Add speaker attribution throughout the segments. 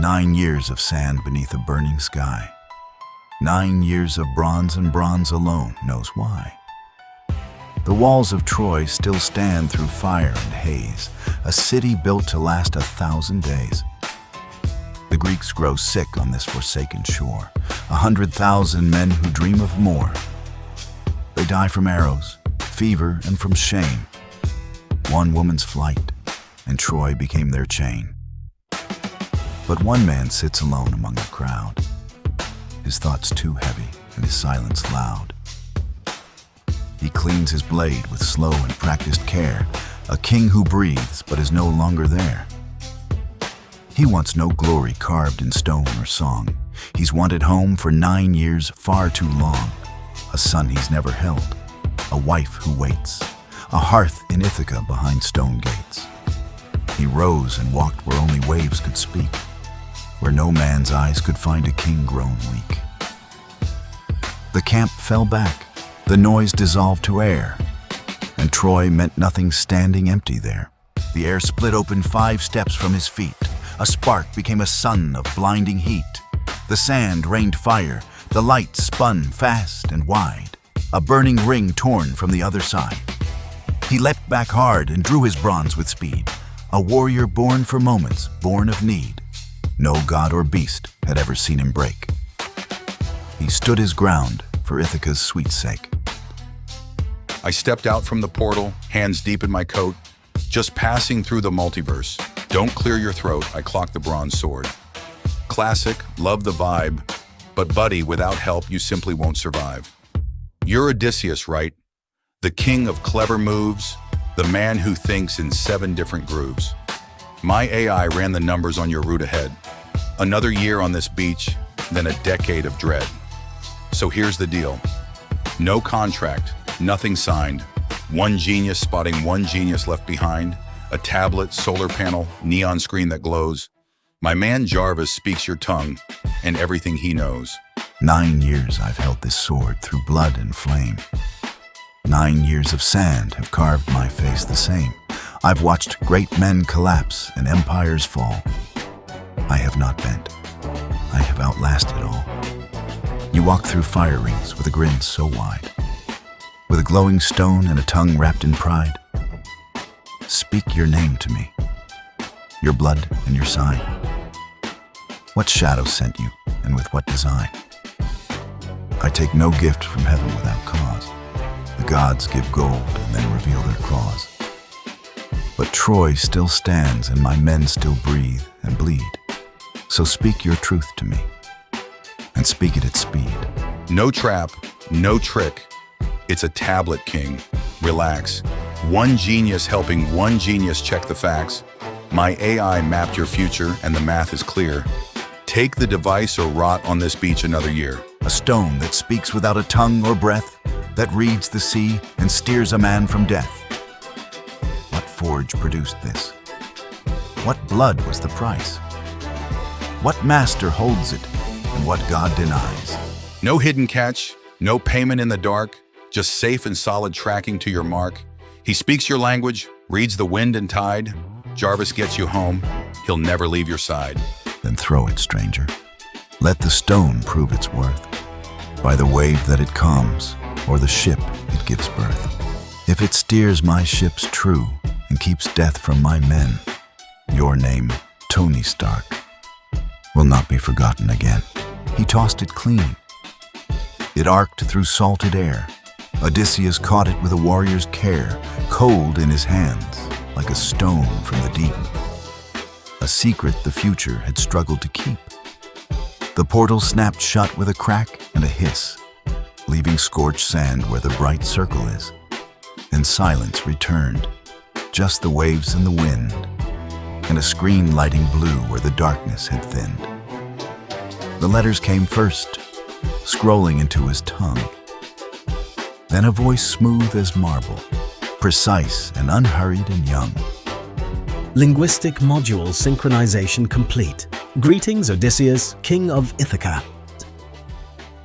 Speaker 1: 9 years of sand beneath a burning sky. 9 years of bronze, and bronze alone knows why. The walls of Troy still stand through fire and haze, a city built to last 1,000 days. The Greeks grow sick on this forsaken shore, 100,000 men who dream of more. They die from arrows, fever, and from shame. One woman's flight, and Troy became their chain. But one man sits alone among the crowd, his thoughts too heavy and his silence loud. He cleans his blade with slow and practiced care, a king who breathes but is no longer there. He wants no glory carved in stone or song. He's wanted home for 9 years, far too long. A son he's never held, a wife who waits, a hearth in Ithaca behind stone gates. He rose and walked where only waves could speak, where no man's eyes could find a king grown weak. The camp fell back, the noise dissolved to air, and Troy meant nothing standing empty there. The air split open 5 steps from his feet. A spark became a sun of blinding heat. The sand rained fire, the light spun fast and wide, a burning ring torn from the other side. He leapt back hard and drew his bronze with speed, a warrior born for moments, born of need. No god or beast had ever seen him break. He stood his ground for Ithaca's sweet sake.
Speaker 2: I stepped out from the portal, hands deep in my coat, just passing through the multiverse. Don't clear your throat, I clocked the bronze sword. Classic, love the vibe, but buddy, without help, you simply won't survive. You're Odysseus, right? The king of clever moves, the man who thinks in 7 different grooves. My AI ran the numbers on your route ahead. Another year on this beach, then a decade of dread. So here's the deal. No contract, nothing signed. One genius spotting one genius left behind. A tablet, solar panel, neon screen that glows. My man Jarvis speaks your tongue and everything he knows.
Speaker 1: 9 years I've held this sword through blood and flame. 9 years of sand have carved my face the same. I've watched great men collapse and empires fall. I have not bent. I have outlasted all. You walk through fire rings with a grin so wide, with a glowing stone and a tongue wrapped in pride. Speak your name to me, your blood and your sign. What shadow sent you, and with what design? I take no gift from heaven without cause. The gods give gold and then reveal their claws. But Troy still stands and my men still breathe and bleed. So speak your truth to me, and speak it at speed.
Speaker 2: No trap, no trick. It's a tablet, king. Relax. One genius helping one genius check the facts. My AI mapped your future and the math is clear. Take the device or rot on this beach another year.
Speaker 1: A stone that speaks without a tongue or breath, that reads the sea and steers a man from death. What forge produced this? What blood was the price? What master holds it, and what god denies?
Speaker 2: No hidden catch, no payment in the dark, just safe and solid tracking to your mark. He speaks your language, reads the wind and tide. Jarvis gets you home, he'll never leave your side.
Speaker 1: Then throw it, stranger. Let the stone prove its worth, by the wave that it calms, or the ship it gives birth. If it steers my ships true, and keeps death from my men, your name, Tony Stark, will not be forgotten again. He tossed it clean. It arced through salted air. Odysseus caught it with a warrior's care, cold in his hands, like a stone from the deep. A secret the future had struggled to keep. The portal snapped shut with a crack and a hiss, leaving scorched sand where the bright circle is. And silence returned, just the waves and the wind, and a screen lighting blue where the darkness had thinned. The letters came first, scrolling into his tongue. Then a voice smooth as marble, precise and unhurried and young.
Speaker 3: Linguistic module synchronization complete. Greetings, Odysseus, King of Ithaca.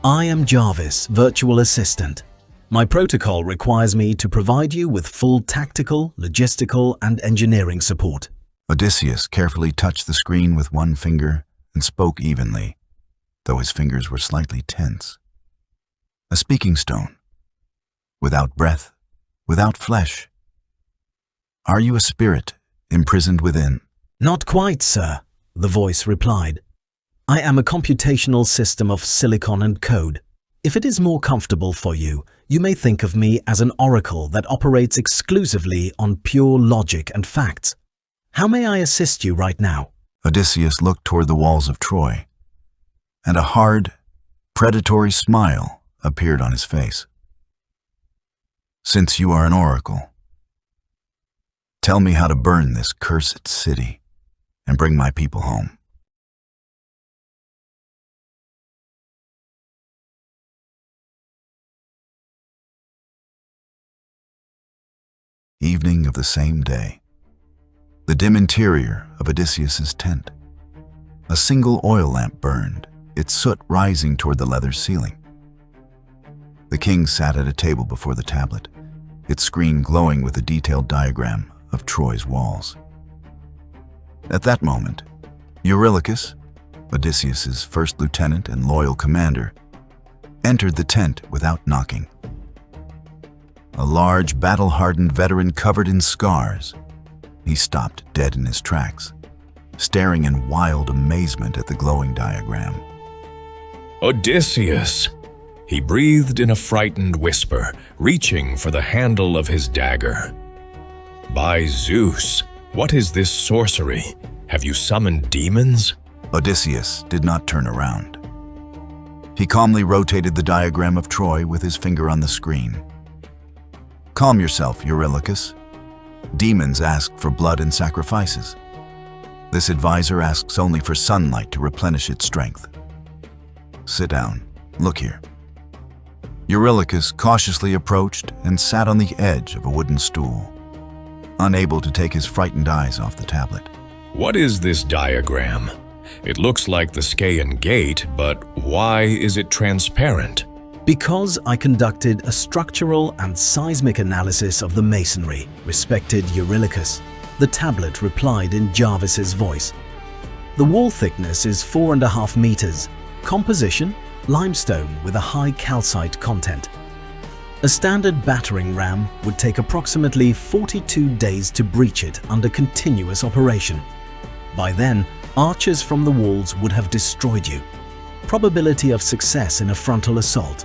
Speaker 3: I am J.A.R.V.I.S, virtual assistant. My protocol requires me to provide you with full tactical, logistical, and engineering support.
Speaker 1: Odysseus carefully touched the screen with one finger, and spoke evenly, though his fingers were slightly tense. A speaking stone, without breath, without flesh. Are you a spirit imprisoned within?
Speaker 3: Not quite, sir, the voice replied. I am a computational system of silicon and code. If it is more comfortable for you, you may think of me as an oracle that operates exclusively on pure logic and facts. How may I assist you right now?
Speaker 1: Odysseus looked toward the walls of Troy, and a hard, predatory smile appeared on his face. Since you are an oracle, tell me how to burn this cursed city and bring my people home. Evening of the same day. The dim interior of Odysseus's tent. A single oil lamp burned, its soot rising toward the leather ceiling. The king sat at a table before the tablet, its screen glowing with a detailed diagram of Troy's walls. At that moment, Eurylochus, Odysseus's first lieutenant and loyal commander, entered the tent without knocking. A large, battle-hardened veteran covered in scars, he stopped dead in his tracks, staring in wild amazement at the glowing diagram.
Speaker 4: Odysseus! He breathed in a frightened whisper, reaching for the handle of his dagger. By Zeus, what is this sorcery? Have you summoned demons?
Speaker 1: Odysseus did not turn around. He calmly rotated the diagram of Troy with his finger on the screen. Calm yourself, Eurylochus. Demons ask for blood and sacrifices. This advisor asks only for sunlight to replenish its strength. Sit down. Look here. Eurylochus cautiously approached and sat on the edge of a wooden stool, unable to take his frightened eyes off the tablet.
Speaker 4: What is this diagram? It looks like the Scaean Gate, but why is it transparent?
Speaker 3: Because I conducted a structural and seismic analysis of the masonry, respected Eurylochus, the tablet replied in Jarvis's voice. The wall thickness is 4.5 meters. Composition, limestone with a high calcite content. A standard battering ram would take approximately 42 days to breach it under continuous operation. By then, archers from the walls would have destroyed you. Probability of success in a frontal assault,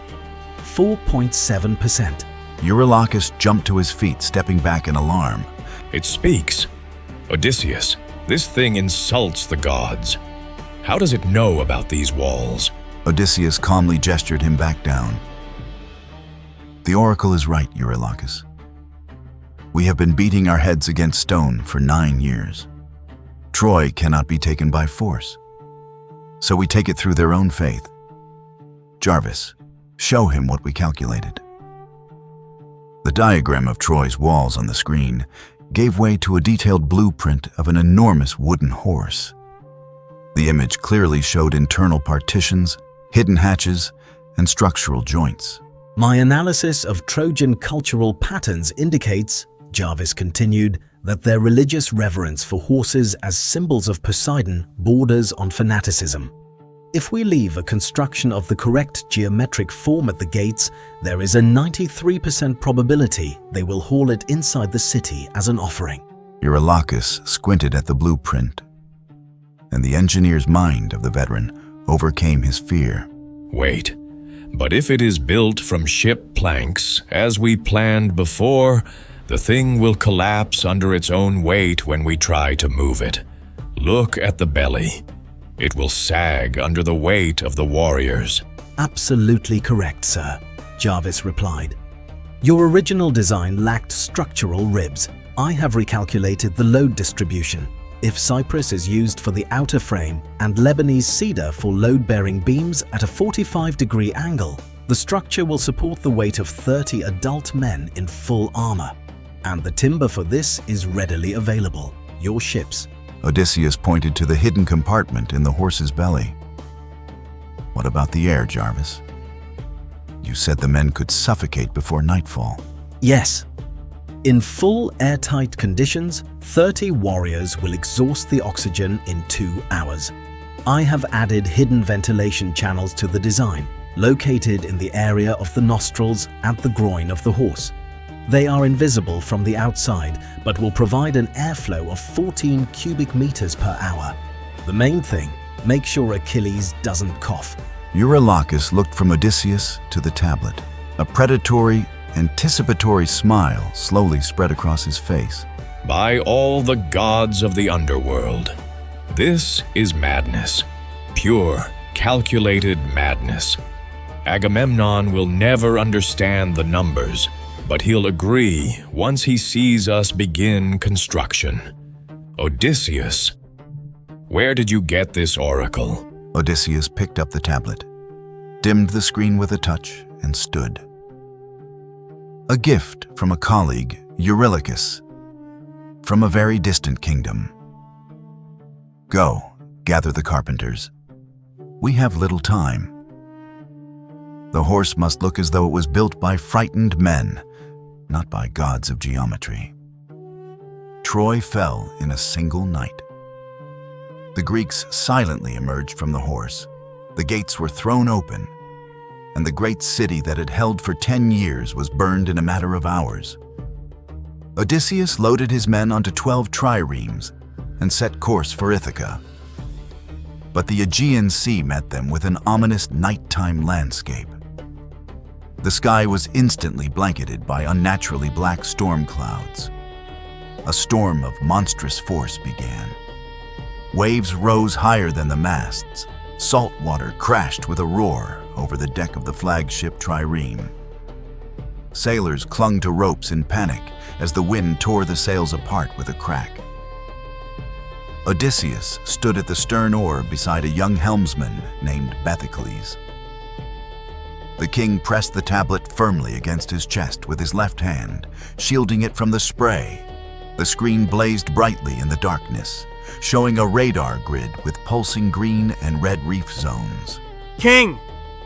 Speaker 3: 4.7%.
Speaker 1: Eurylochus jumped to his feet, stepping back in alarm.
Speaker 4: It speaks. Odysseus, this thing insults the gods. How does it know about these walls?
Speaker 1: Odysseus calmly gestured him back down. The oracle is right, Eurylochus. We have been beating our heads against stone for 9 years. Troy cannot be taken by force, so we take it through their own faith. J.A.R.V.I.S, show him what we calculated. The diagram of Troy's walls on the screen gave way to a detailed blueprint of an enormous wooden horse. The image clearly showed internal partitions, hidden hatches, and structural joints.
Speaker 3: My analysis of Trojan cultural patterns indicates, J.A.R.V.I.S continued, that their religious reverence for horses as symbols of Poseidon borders on fanaticism. If we leave a construction of the correct geometric form at the gates, there is a 93% probability they will haul it inside the city as an offering.
Speaker 1: Eurylochus squinted at the blueprint, and the engineer's mind of the veteran overcame his fear.
Speaker 4: Wait, but if it is built from ship planks, as we planned before, the thing will collapse under its own weight when we try to move it. Look at the belly. It will sag under the weight of the warriors.
Speaker 3: Absolutely correct, sir, J.A.R.V.I.S replied. Your original design lacked structural ribs. I have recalculated the load distribution. If cypress is used for the outer frame and Lebanese cedar for load-bearing beams at a 45-degree angle, the structure will support the weight of 30 adult men in full armor. And the timber for this is readily available. Your ships.
Speaker 1: Odysseus pointed to the hidden compartment in the horse's belly. What about the air, J.A.R.V.I.S? You said the men could suffocate before nightfall.
Speaker 3: Yes. In full airtight conditions, 30 warriors will exhaust the oxygen in 2 hours. I have added hidden ventilation channels to the design, located in the area of the nostrils at the groin of the horse. They are invisible from the outside, but will provide an airflow of 14 cubic meters per hour. The main thing, make sure Achilles doesn't cough.
Speaker 1: Eurylochus looked from Odysseus to the tablet. A predatory, anticipatory smile slowly spread across his face.
Speaker 4: By all the gods of the underworld, this is madness. Pure, calculated madness. Agamemnon will never understand the numbers, but he'll agree once he sees us begin construction. Odysseus, where did you get this oracle?
Speaker 1: Odysseus picked up the tablet, dimmed the screen with a touch, and stood. A gift from a colleague, Eurylochus, from a very distant kingdom. Go, gather the carpenters. We have little time. The horse must look as though it was built by frightened men, not by gods of geometry. Troy fell in a single night. The Greeks silently emerged from the horse. The gates were thrown open, and the great city that had held for 10 years was burned in a matter of hours. Odysseus loaded his men onto 12 triremes and set course for Ithaca. But the Aegean Sea met them with an ominous nighttime landscape. The sky was instantly blanketed by unnaturally black storm clouds. A storm of monstrous force began. Waves rose higher than the masts. Salt water crashed with a roar over the deck of the flagship trireme. Sailors clung to ropes in panic as the wind tore the sails apart with a crack. Odysseus stood at the stern oar beside a young helmsman named Bathocles. The king pressed the tablet firmly against his chest with his left hand, shielding it from the spray. The screen blazed brightly in the darkness, showing a radar grid with pulsing green and red reef zones.
Speaker 5: "King!"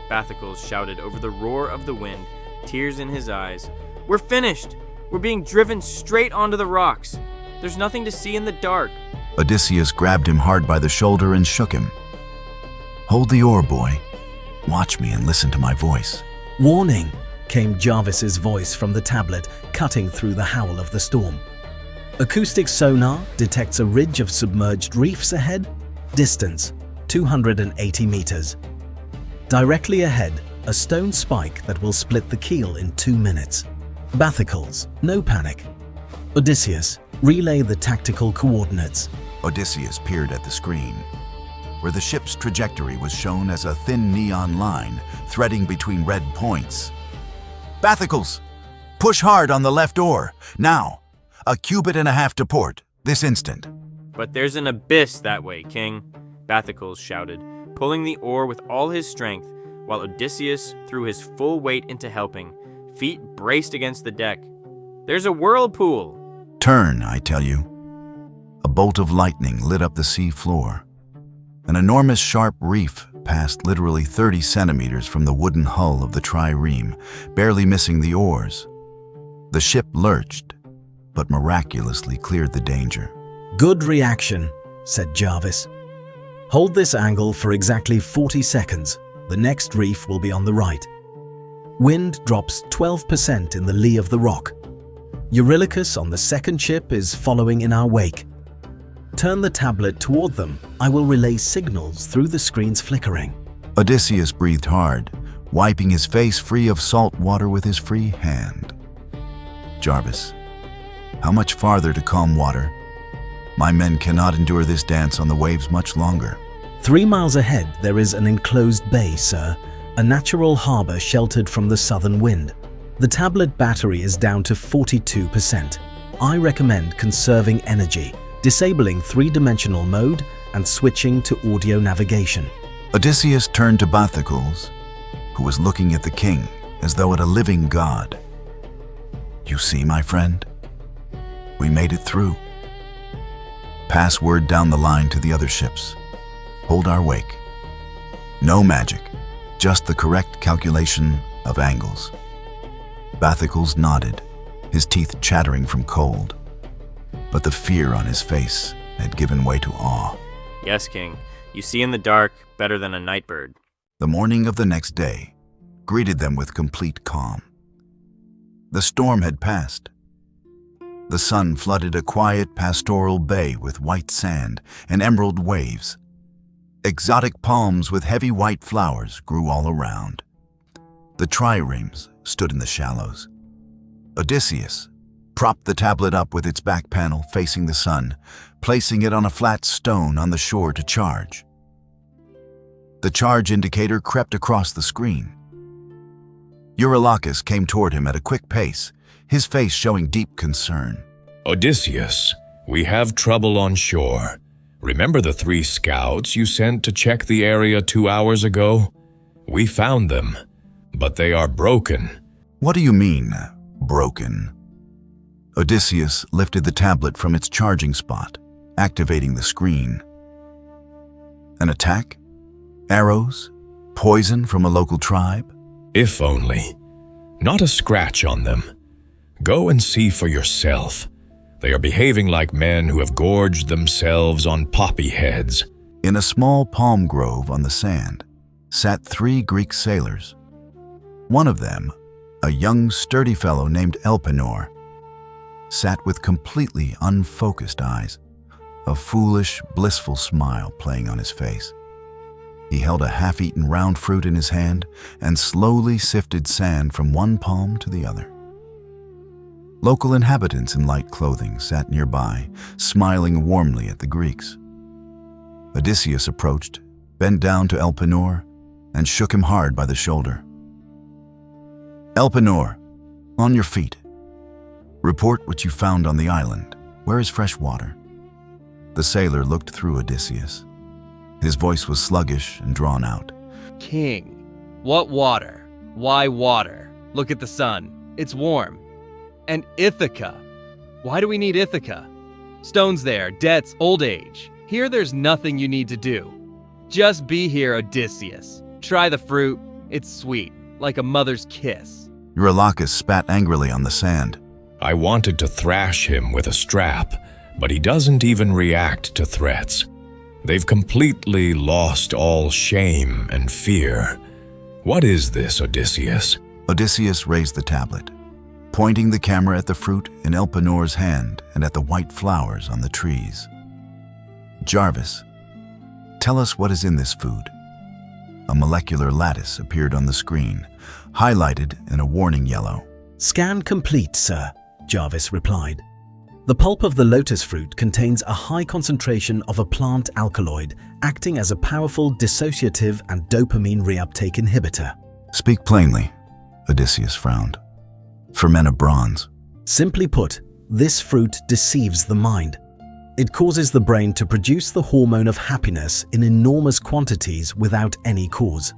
Speaker 5: Bathocles shouted over the roar of the wind, tears in his eyes. "We're finished! We're being driven straight onto the rocks. There's nothing to see in the dark."
Speaker 1: Odysseus grabbed him hard by the shoulder and shook him. "Hold the oar, boy. Watch me and listen to my voice."
Speaker 3: Warning, came Jarvis's voice from the tablet, cutting through the howl of the storm. Acoustic sonar detects a ridge of submerged reefs ahead. Distance, 280 meters. Directly ahead, a stone spike that will split the keel in 2 minutes. Bathocles, no panic. Odysseus, relay the tactical coordinates.
Speaker 1: Odysseus peered at the screen, where the ship's trajectory was shown as a thin neon line threading between red points. "Bathocles, push hard on the left oar. Now, a cubit and a half to port, this instant."
Speaker 5: "But there's an abyss that way, King," Bathocles shouted, pulling the oar with all his strength, while Odysseus threw his full weight into helping, feet braced against the deck. "There's a whirlpool!"
Speaker 1: "Turn, I tell you." A bolt of lightning lit up the sea floor. An enormous sharp reef passed literally 30 centimeters from the wooden hull of the trireme, barely missing the oars. The ship lurched, but miraculously cleared the danger.
Speaker 3: "Good reaction," said Jarvis. "Hold this angle for exactly 40 seconds. The next reef will be on the right." Wind drops 12% in the lee of the rock. Eurylochus on the second ship is following in our wake. Turn the tablet toward them. I will relay signals through the screen's flickering.
Speaker 1: Odysseus breathed hard, wiping his face free of salt water with his free hand. "Jarvis, how much farther to calm water? My men cannot endure this dance on the waves much longer."
Speaker 3: 3 miles ahead, there is an enclosed bay, sir, a natural harbor sheltered from the southern wind. The tablet battery is down to 42%. I recommend conserving energy, disabling 3-dimensional mode and switching to audio navigation.
Speaker 1: Odysseus turned to Bathocles, who was looking at the king as though at a living god. "You see, my friend? We made it through. Pass word down the line to the other ships. Hold our wake. No magic, just the correct calculation of angles." Bathocles nodded, his teeth chattering from cold. But the fear on his face had given way to awe.
Speaker 5: "Yes, King. You see in the dark better than a night bird.
Speaker 1: The morning of the next day greeted them with complete calm. The storm had passed. The sun flooded a quiet pastoral bay with white sand and emerald waves. Exotic palms with heavy white flowers grew all around. The triremes stood in the shallows. Odysseus propped the tablet up with its back panel facing the sun, placing it on a flat stone on the shore to charge. The charge indicator crept across the screen. Eurylochus came toward him at a quick pace, his face showing deep concern.
Speaker 4: Odysseus, we have trouble on shore. Remember the 3 scouts you sent to check the area 2 hours ago? We found them, but they are broken.
Speaker 1: What do you mean, broken? Odysseus lifted the tablet from its charging spot, activating the screen. An attack? Arrows? Poison from a local tribe?
Speaker 4: If only. Not a scratch on them. Go and see for yourself. They are behaving like men who have gorged themselves on poppy heads.
Speaker 1: In a small palm grove on the sand sat 3 Greek sailors. One of them, a young, sturdy fellow named Elpenor, sat with completely unfocused eyes, a foolish, blissful smile playing on his face. He held a half-eaten round fruit in his hand and slowly sifted sand from one palm to the other. Local inhabitants in light clothing sat nearby, smiling warmly at the Greeks. Odysseus approached, bent down to Elpenor, and shook him hard by the shoulder. Elpenor, on your feet. Report what you found on the island. Where is fresh water? The sailor looked through Odysseus. His voice was sluggish and drawn out.
Speaker 6: King, what water? Why water? Look at the sun. It's warm. And Ithaca. Why do we need Ithaca? Stones there, debts, old age. Here there's nothing you need to do. Just be here, Odysseus. Try the fruit. It's sweet, like a mother's kiss.
Speaker 1: Eurylochus spat angrily on the sand.
Speaker 4: I wanted to thrash him with a strap, but he doesn't even react to threats. They've completely lost all shame and fear. What is this, Odysseus?
Speaker 1: Odysseus raised the tablet, pointing the camera at the fruit in Elpenor's hand and at the white flowers on the trees. JARVIS, tell us what is in this food. A molecular lattice appeared on the screen, highlighted in a warning yellow.
Speaker 3: Scan complete, sir, Jarvis replied. The pulp of the lotus fruit contains a high concentration of a plant alkaloid, acting as a powerful dissociative and dopamine reuptake inhibitor.
Speaker 1: Speak plainly, Odysseus frowned. For men of bronze.
Speaker 3: Simply put, this fruit deceives the mind. It causes the brain to produce the hormone of happiness in enormous quantities without any cause.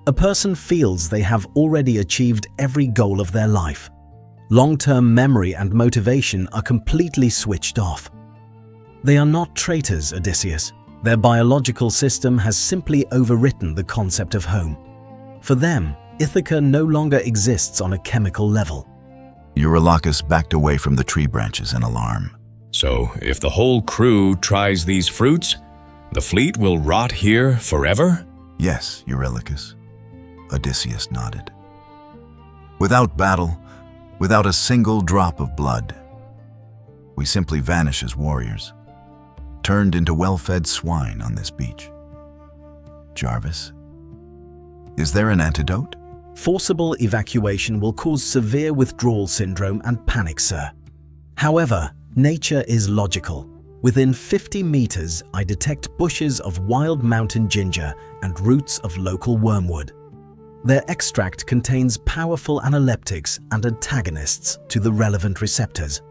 Speaker 3: A person feels they have already achieved every goal of their life. Long-term memory and motivation are completely switched off. They are not traitors, Odysseus. Their biological system has simply overwritten the concept of home. For them, Ithaca no longer exists on a chemical level.
Speaker 1: Eurylochus backed away from the tree branches in alarm.
Speaker 4: So, if the whole crew tries these fruits, the fleet will rot here forever?
Speaker 1: Yes, Eurylochus. Odysseus nodded. Without battle, without a single drop of blood, we simply vanish as warriors, turned into well-fed swine on this beach. JARVIS, is there an antidote?
Speaker 3: Forcible evacuation will cause severe withdrawal syndrome and panic, sir. However, nature is logical. Within 50 meters, I detect bushes of wild mountain ginger and roots of local wormwood. Their extract contains powerful analeptics and antagonists to the relevant receptors.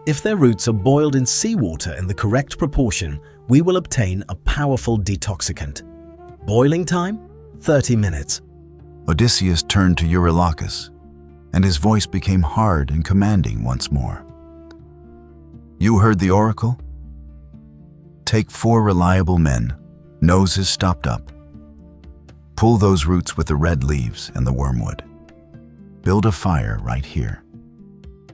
Speaker 3: If their roots are boiled in seawater in the correct proportion, we will obtain a powerful detoxicant. Boiling time? 30 minutes.
Speaker 1: Odysseus turned to Eurylochus, and his voice became hard and commanding once more. You heard the oracle? Take 4 reliable men, noses stopped up. Pull those roots with the red leaves and the wormwood. Build a fire right here.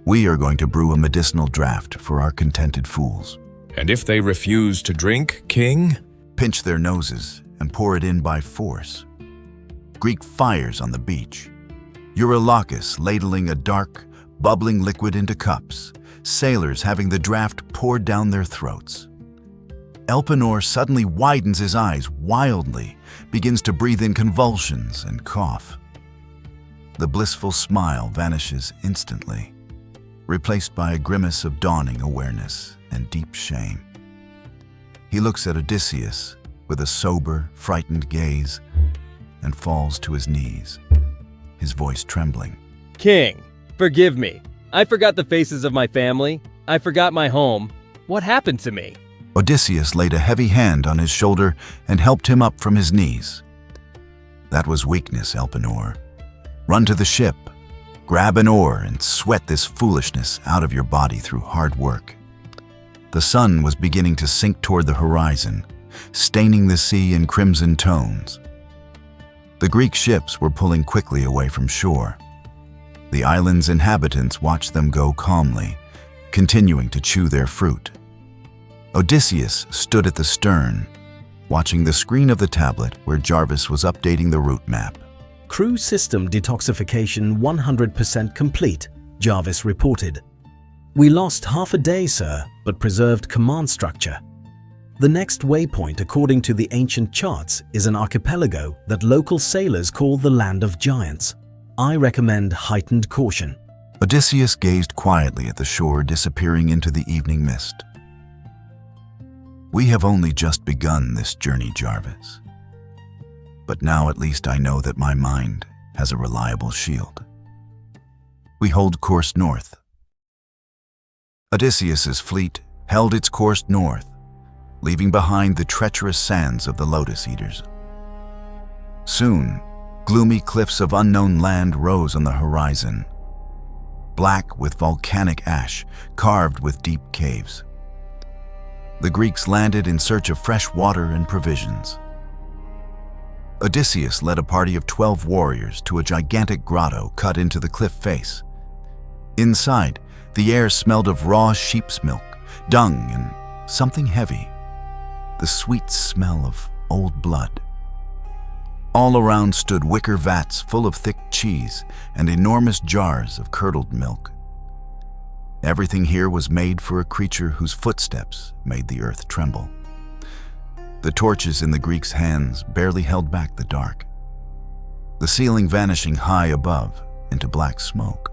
Speaker 1: We are going to brew a medicinal draught for our contented fools.
Speaker 4: And if they refuse to drink, King?
Speaker 1: pinch their noses, and pour it in by force. Greek fires on the beach. Eurylochus ladling a dark, bubbling liquid into cups, sailors having the draft poured down their throats. Elpenor suddenly widens his eyes wildly, begins to breathe in convulsions and cough. The blissful smile vanishes instantly, replaced by a grimace of dawning awareness and deep shame. He looks at Odysseus with a sober, frightened gaze and falls to his knees, his voice trembling.
Speaker 6: King, forgive me. I forgot the faces of my family. I forgot my home. What happened to me?
Speaker 1: Odysseus laid a heavy hand on his shoulder and helped him up from his knees. That was weakness, Elpenor. Run to the ship, grab an oar, and sweat this foolishness out of your body through hard work. The sun was beginning to sink toward the horizon, staining the sea in crimson tones. The Greek ships were pulling quickly away from shore. The island's inhabitants watched them go calmly, continuing to chew their fruit. Odysseus stood at the stern, watching the screen of the tablet where Jarvis was updating the route map.
Speaker 3: Crew system detoxification 100% complete, Jarvis reported. We lost half a day, sir, but preserved command structure. The next waypoint, according to the ancient charts, is an archipelago that local sailors call the Land of Giants. I recommend heightened caution.
Speaker 1: Odysseus gazed quietly at the shore disappearing into the evening mist. We have only just begun this journey, Jarvis. But now at least I know that my mind has a reliable shield. We hold course north. Odysseus's fleet held its course north, leaving behind the treacherous sands of the Lotus Eaters. Soon, gloomy cliffs of unknown land rose on the horizon, black with volcanic ash, carved with deep caves. The Greeks landed in search of fresh water and provisions. Odysseus led a party of 12 warriors to a gigantic grotto cut into the cliff face. Inside, the air smelled of raw sheep's milk, dung, and something heavy, the sweet smell of old blood. All around stood wicker vats full of thick cheese and enormous jars of curdled milk. Everything here was made for a creature whose footsteps made the earth tremble. The torches in the Greeks' hands barely held back the dark, the ceiling vanishing high above into black smoke.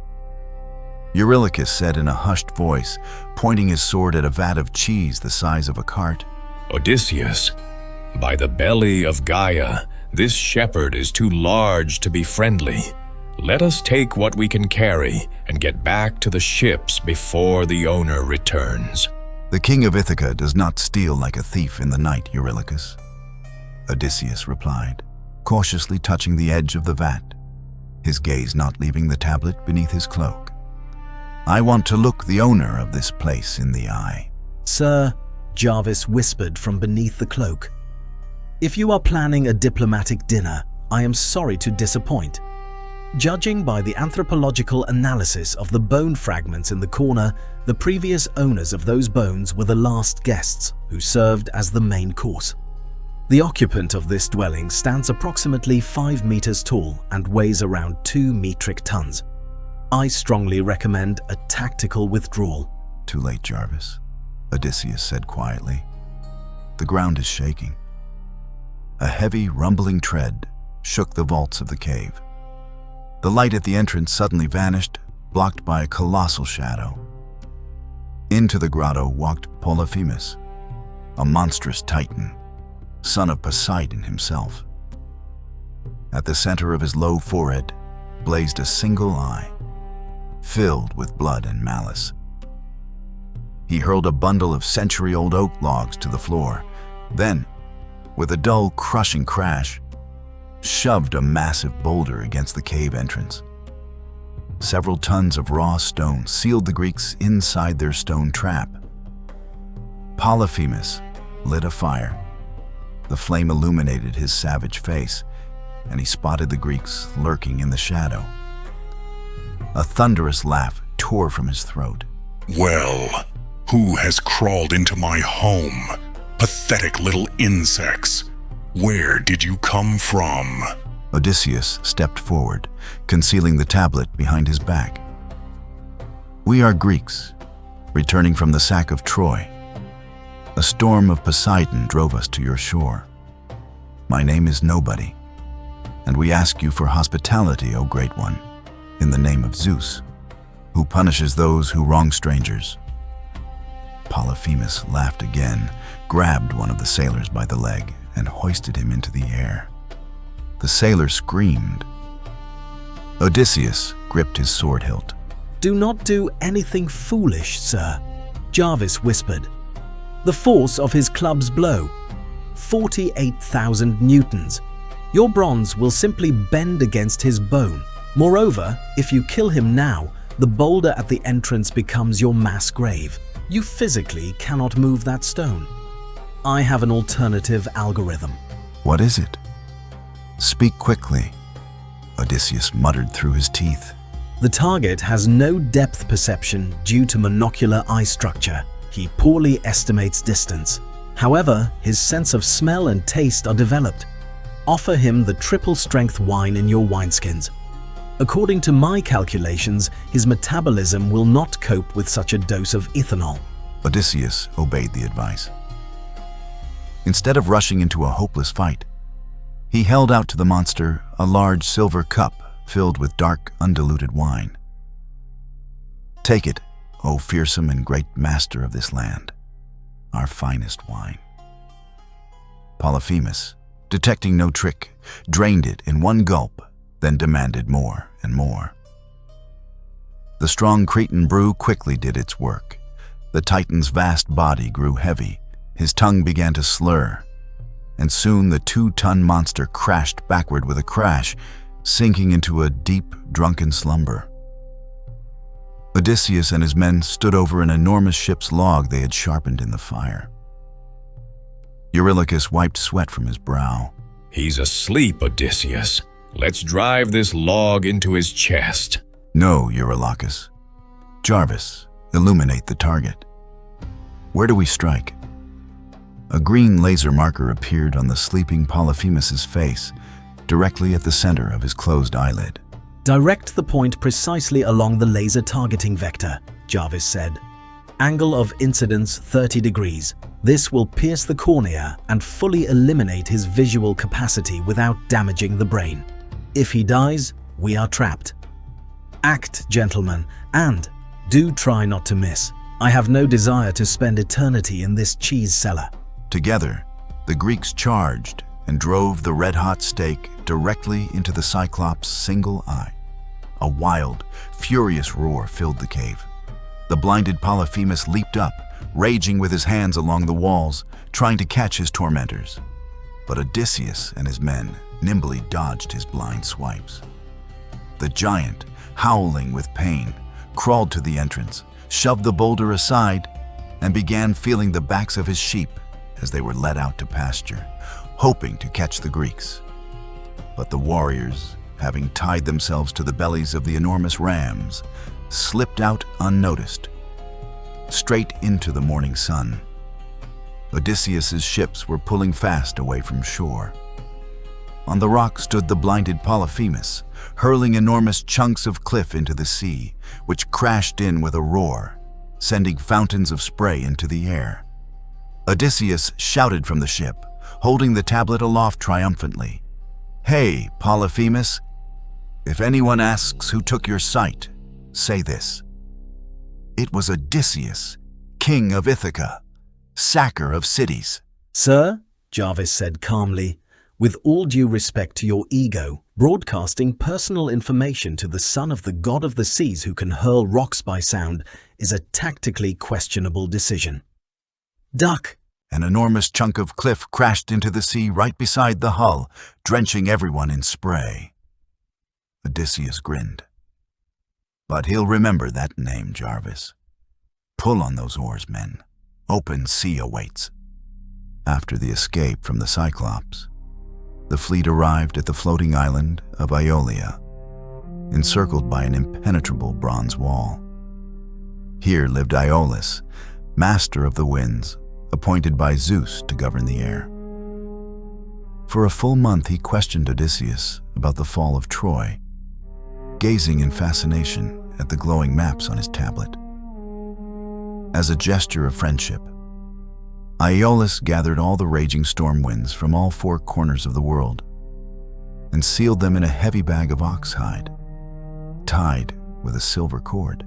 Speaker 1: Eurylochus said in a hushed voice, pointing his sword at a vat of cheese the size of a cart,
Speaker 4: Odysseus, by the belly of Gaia, this shepherd is too large to be friendly. Let us take what we can carry and get back to the ships before the owner returns.
Speaker 1: The king of Ithaca does not steal like a thief in the night, Eurylochus, Odysseus replied, cautiously touching the edge of the vat, his gaze not leaving the tablet beneath his cloak. I want to look the owner of this place in the eye.
Speaker 3: Sir, Jarvis whispered from beneath the cloak. If you are planning a diplomatic dinner, I am sorry to disappoint. Judging by the anthropological analysis of the bone fragments in the corner, the previous owners of those bones were the last guests who served as the main course. The occupant of this dwelling stands approximately 5 meters tall and weighs around 2 metric tons. I strongly recommend a tactical withdrawal.
Speaker 1: Too late, Jarvis, Odysseus said quietly. The ground is shaking. A heavy, rumbling tread shook the vaults of the cave. The light at the entrance suddenly vanished, blocked by a colossal shadow. Into the grotto walked Polyphemus, a monstrous titan, son of Poseidon himself. At the center of his low forehead blazed a single eye, filled with blood and malice. He hurled a bundle of century-old oak logs to the floor, then, with a dull, crushing crash, shoved a massive boulder against the cave entrance. Several tons of raw stone sealed the Greeks inside their stone trap. Polyphemus lit a fire. The flame illuminated his savage face, and he spotted the Greeks lurking in the shadow. A thunderous laugh tore from his throat.
Speaker 7: Well, who has crawled into my home? Pathetic little insects. Where did you come from?
Speaker 1: Odysseus stepped forward, concealing the tablet behind his back. We are Greeks, returning from the sack of Troy. A storm of Poseidon drove us to your shore. My name is Nobody, and we ask you for hospitality, O Great One, in the name of Zeus, who punishes those who wrong strangers. Polyphemus laughed again, grabbed one of the sailors by the leg, and hoisted him into the air. The sailor screamed. Odysseus gripped his sword hilt.
Speaker 3: Do not do anything foolish, sir, Jarvis whispered. The force of his club's blow, 48,000 newtons. Your bronze will simply bend against his bone. Moreover, if you kill him now, the boulder at the entrance becomes your mass grave. You physically cannot move that stone. I have an alternative algorithm.
Speaker 1: What is it? Speak quickly, Odysseus muttered through his teeth.
Speaker 3: The target has no depth perception due to monocular eye structure. He poorly estimates distance. However, his sense of smell and taste are developed. Offer him the triple-strength wine in your wineskins. According to my calculations, his metabolism will not cope with such a dose of ethanol.
Speaker 1: Odysseus obeyed the advice. Instead of rushing into a hopeless fight, he held out to the monster a large silver cup filled with dark, undiluted wine. Take it, O fearsome and great master of this land, our finest wine. Polyphemus, detecting no trick, drained it in one gulp, then demanded more and more. The strong Cretan brew quickly did its work. The Titan's vast body grew heavy, his tongue began to slur, and soon the 2-ton monster crashed backward with a crash, sinking into a deep, drunken slumber. Odysseus and his men stood over an enormous ship's log they had sharpened in the fire. Eurylochus wiped sweat from his brow.
Speaker 4: He's asleep, Odysseus. Let's drive this log into his chest.
Speaker 1: No, Eurylochus. J.A.R.V.I.S, illuminate the target. Where do we strike? A green laser marker appeared on the sleeping Polyphemus's face, directly at the center of his closed eyelid.
Speaker 3: Direct the point precisely along the laser targeting vector, Jarvis said. Angle of incidence 30 degrees. This will pierce the cornea and fully eliminate his visual capacity without damaging the brain. If he dies, we are trapped. Act, gentlemen, and do try not to miss. I have no desire to spend eternity in this cheese cellar.
Speaker 1: Together, the Greeks charged and drove the red-hot stake directly into the Cyclops' single eye. A wild, furious roar filled the cave. The blinded Polyphemus leaped up, raging with his hands along the walls, trying to catch his tormentors. But Odysseus and his men nimbly dodged his blind swipes. The giant, howling with pain, crawled to the entrance, shoved the boulder aside, and began feeling the backs of his sheep as they were led out to pasture, hoping to catch the Greeks. But the warriors, having tied themselves to the bellies of the enormous rams, slipped out unnoticed, straight into the morning sun. Odysseus's ships were pulling fast away from shore. On the rock stood the blinded Polyphemus, hurling enormous chunks of cliff into the sea, which crashed in with a roar, sending fountains of spray into the air. Odysseus shouted from the ship, holding the tablet aloft triumphantly. "Hey, Polyphemus, if anyone asks who took your sight, say this. It was Odysseus, king of Ithaca, sacker of cities."
Speaker 3: Sir, Jarvis said calmly, with all due respect to your ego, broadcasting personal information to the son of the god of the seas who can hurl rocks by sound is a tactically questionable decision. Duck!
Speaker 1: An enormous chunk of cliff crashed into the sea right beside the hull, drenching everyone in spray. Odysseus grinned. But he'll remember that name, Jarvis. Pull on those oars, men. Open sea awaits. After the escape from the Cyclops, the fleet arrived at the floating island of Iolia, encircled by an impenetrable bronze wall. Here lived Iolaus, master of the winds, appointed by Zeus to govern the air. For a full month he questioned Odysseus about the fall of Troy, gazing in fascination at the glowing maps on his tablet. As a gesture of friendship, Aeolus gathered all the raging storm winds from all four corners of the world and sealed them in a heavy bag of oxhide, tied with a silver cord.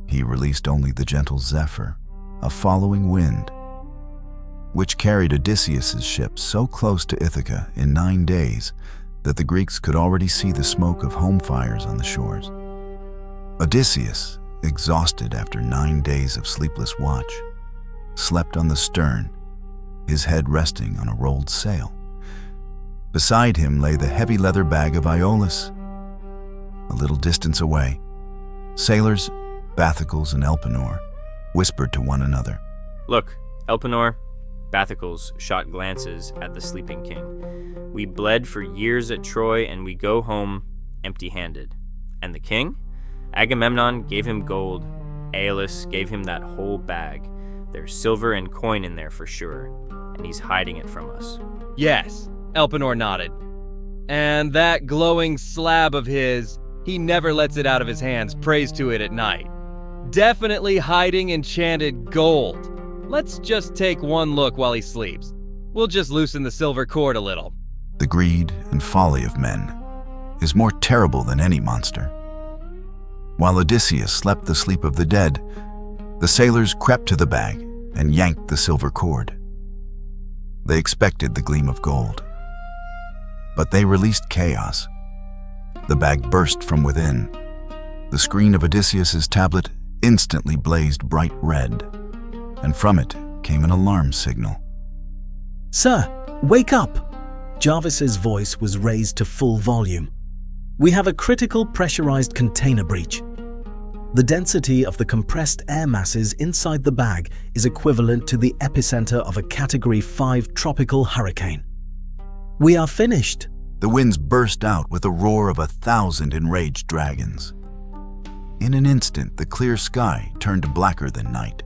Speaker 1: He released only the gentle Zephyr, a following wind, which carried Odysseus's ship so close to Ithaca in 9 days that the Greeks could already see the smoke of home fires on the shores. Odysseus, exhausted after 9 days of sleepless watch, slept on the stern, his head resting on a rolled sail. Beside him lay the heavy leather bag of Aeolus. A little distance away, sailors, Bathicles and Elpenor, whispered to one another.
Speaker 5: Look, Elpenor, Bathicles shot glances at the sleeping king. We bled for years at Troy, and we go home empty-handed. And the king? Agamemnon gave him gold. Aeolus gave him that whole bag. There's silver and coin in there for sure, and he's hiding it from us.
Speaker 6: Yes, Elpenor nodded. And that glowing slab of his, he never lets it out of his hands, prays to it at night. Definitely hiding enchanted gold. Let's just take one look while he sleeps. We'll just loosen the silver cord a little.
Speaker 1: The greed and folly of men is more terrible than any monster. While Odysseus slept the sleep of the dead, the sailors crept to the bag and yanked the silver cord. They expected the gleam of gold, but they released chaos. The bag burst from within. The screen of Odysseus's tablet instantly blazed bright red, and from it came an alarm signal.
Speaker 3: Sir, wake up! Jarvis's voice was raised to full volume. We have a critical pressurized container breach. The density of the compressed air masses inside the bag is equivalent to the epicenter of a Category 5 tropical hurricane. We are finished.
Speaker 1: The winds burst out with the roar of 1,000 enraged dragons. In an instant, the clear sky turned blacker than night.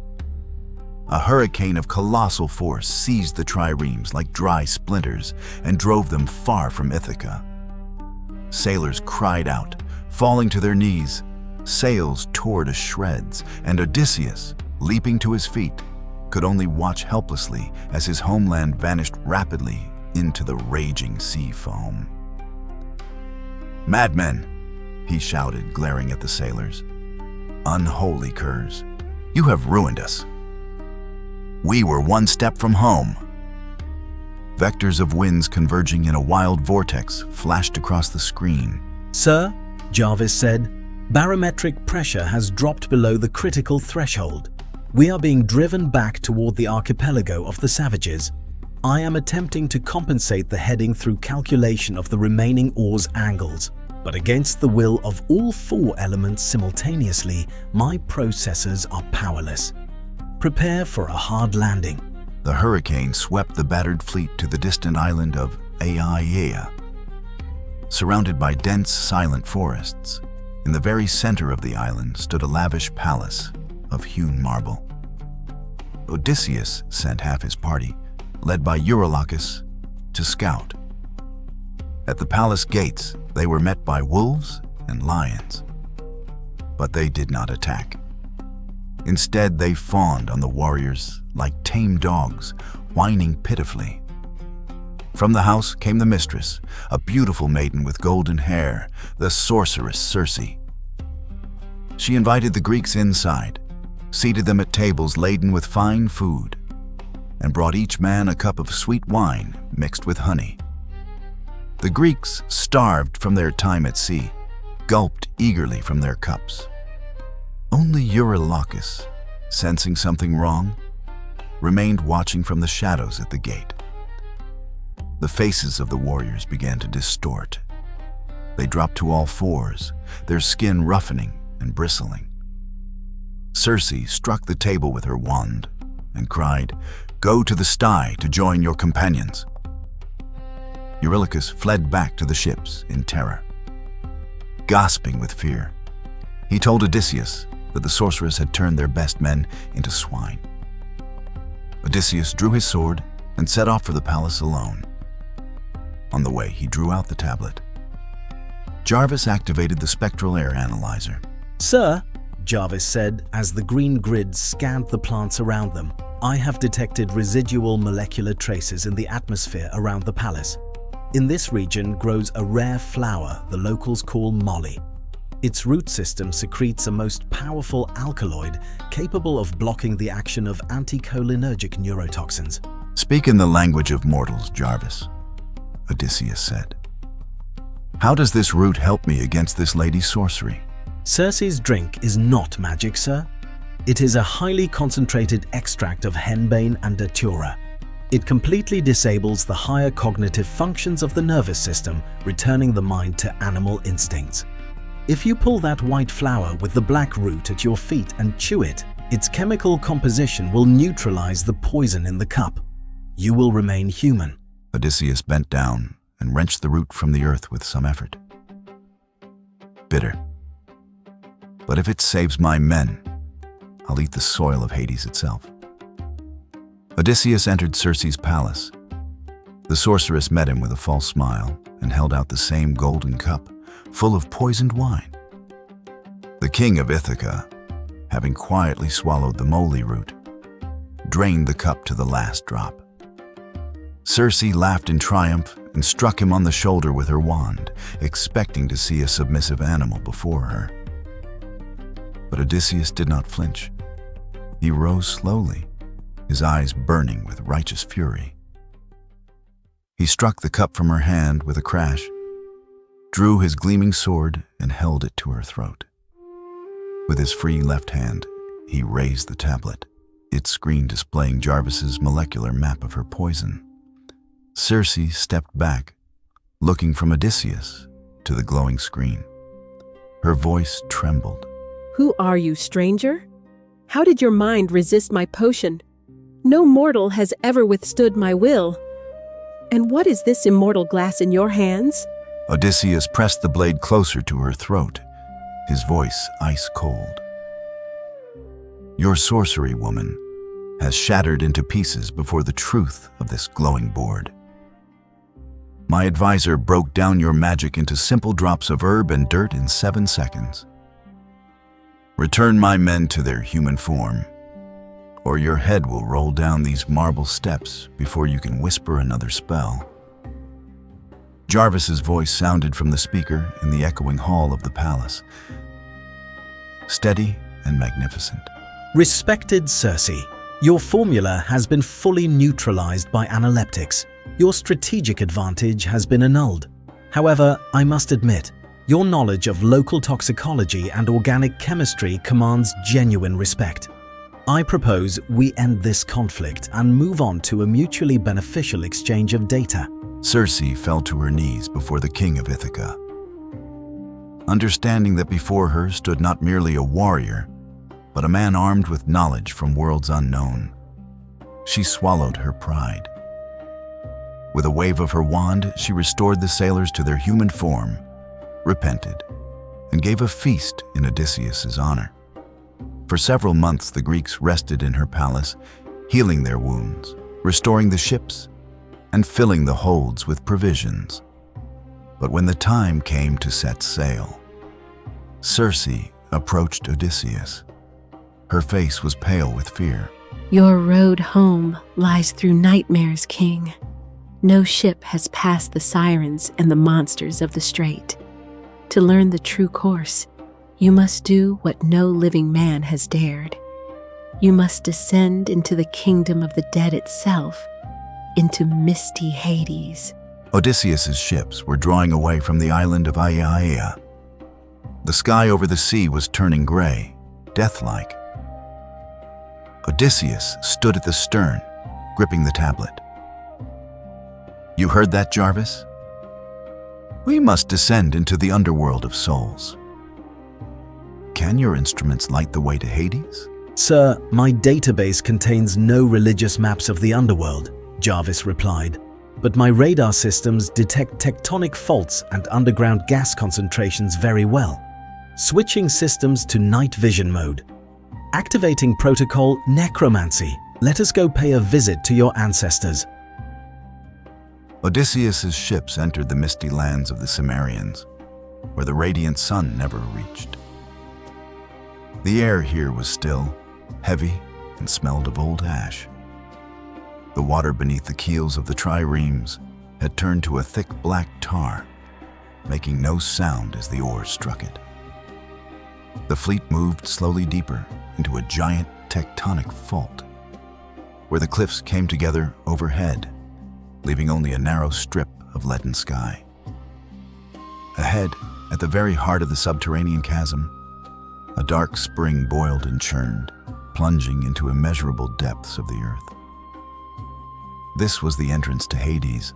Speaker 1: A hurricane of colossal force seized the triremes like dry splinters and drove them far from Ithaca. Sailors cried out, falling to their knees. Sails tore to shreds, and Odysseus, leaping to his feet, could only watch helplessly as his homeland vanished rapidly into the raging sea foam. "Madmen!" he shouted, glaring at the sailors. "Unholy curs, you have ruined us. We were one step from home." Vectors of winds converging in a wild vortex flashed across the screen.
Speaker 3: Sir, Jarvis said, barometric pressure has dropped below the critical threshold. We are being driven back toward the archipelago of the savages. I am attempting to compensate the heading through calculation of the remaining oars' angles, but against the will of all four elements simultaneously, my processors are powerless. Prepare for a hard landing.
Speaker 1: The hurricane swept the battered fleet to the distant island of Aiaia. Surrounded by dense, silent forests, in the very center of the island stood a lavish palace of hewn marble. Odysseus sent half his party, led by Eurylochus, to scout. At the palace gates, they were met by wolves and lions, but they did not attack. Instead, they fawned on the warriors like tame dogs, whining pitifully. From the house came the mistress, a beautiful maiden with golden hair, the sorceress Circe. She invited the Greeks inside, seated them at tables laden with fine food, and brought each man a cup of sweet wine mixed with honey. The Greeks, starved from their time at sea, gulped eagerly from their cups. Only Eurylochus, sensing something wrong, remained watching from the shadows at the gate. The faces of the warriors began to distort. They dropped to all fours, their skin roughening and bristling. Circe struck the table with her wand and cried, "Go to the sty to join your companions." Eurylochus fled back to the ships in terror. Gasping with fear, he told Odysseus that the sorceress had turned their best men into swine. Odysseus drew his sword and set off for the palace alone. On the way, he drew out the tablet. Jarvis activated the spectral air analyzer.
Speaker 3: Sir, Jarvis said as the green grid scanned the plants around them, I have detected residual molecular traces in the atmosphere around the palace. In this region grows a rare flower the locals call molly. Its root system secretes a most powerful alkaloid capable of blocking the action of anticholinergic neurotoxins.
Speaker 1: Speak in the language of mortals, Jarvis, Odysseus said. How does this root help me against this lady's sorcery?
Speaker 3: Circe's drink is not magic, sir. It is a highly concentrated extract of henbane and datura. It completely disables the higher cognitive functions of the nervous system, returning the mind to animal instincts. If you pull that white flower with the black root at your feet and chew it, its chemical composition will neutralize the poison in the cup. You will remain human.
Speaker 1: Odysseus bent down and wrenched the root from the earth with some effort. Bitter. But if it saves my men, I'll eat the soil of Hades itself. Odysseus entered Circe's palace. The sorceress met him with a false smile and held out the same golden cup, full of poisoned wine. The king of Ithaca, having quietly swallowed the moly root, drained the cup to the last drop. Circe laughed in triumph and struck him on the shoulder with her wand, expecting to see a submissive animal before her. But Odysseus did not flinch. He rose slowly, his eyes burning with righteous fury. He struck the cup from her hand with a crash, drew his gleaming sword and held it to her throat. With his free left hand, he raised the tablet, its screen displaying Jarvis's molecular map of her poison. Circe stepped back, looking from Odysseus to the glowing screen. Her voice trembled.
Speaker 8: Who are you, stranger? How did your mind resist my potion? No mortal has ever withstood my will. And what is this immortal glass in your hands?
Speaker 1: Odysseus pressed the blade closer to her throat, his voice ice cold. Your sorcery, woman, has shattered into pieces before the truth of this glowing board. My advisor broke down your magic into simple drops of herb and dirt in 7 seconds. Return my men to their human form, or your head will roll down these marble steps before you can whisper another spell. Jarvis's voice sounded from the speaker in the echoing hall of the palace, steady and magnificent.
Speaker 3: Respected Circe, your formula has been fully neutralized by analeptics. Your strategic advantage has been annulled. However, I must admit, your knowledge of local toxicology and organic chemistry commands genuine respect. I propose we end this conflict and move on to a mutually beneficial exchange of data.
Speaker 1: Circe fell to her knees before the king of Ithaca. Understanding that before her stood not merely a warrior, but a man armed with knowledge from worlds unknown, she swallowed her pride. With a wave of her wand, she restored the sailors to their human form, repented, and gave a feast in Odysseus's honor. For several months, the Greeks rested in her palace, healing their wounds, restoring the ships, and filling the holds with provisions. But when the time came to set sail, Circe approached Odysseus. Her face was pale with fear.
Speaker 8: Your road home lies through nightmares, king. No ship has passed the sirens and the monsters of the strait. To learn the true course, you must do what no living man has dared. You must descend into the kingdom of the dead itself, into misty Hades.
Speaker 1: Odysseus's ships were drawing away from the island of Aiaia. The sky over the sea was turning gray, death-like. Odysseus stood at the stern, gripping the tablet. You heard that, Jarvis? We must descend into the underworld of souls. Can your instruments light the way to Hades?
Speaker 3: Sir, my database contains no religious maps of the underworld, Jarvis replied, but my radar systems detect tectonic faults and underground gas concentrations very well. Switching systems to night vision mode. Activating protocol necromancy. Let us go pay a visit to your ancestors.
Speaker 1: Odysseus's ships entered the misty lands of the Cimmerians, where the radiant sun never reached. The air here was still, heavy, and smelled of old ash. The water beneath the keels of the triremes had turned to a thick black tar, making no sound as the oars struck it. The fleet moved slowly deeper into a giant tectonic fault, where the cliffs came together overhead, leaving only a narrow strip of leaden sky. Ahead, at the very heart of the subterranean chasm, a dark spring boiled and churned, plunging into immeasurable depths of the earth. This was the entrance to Hades,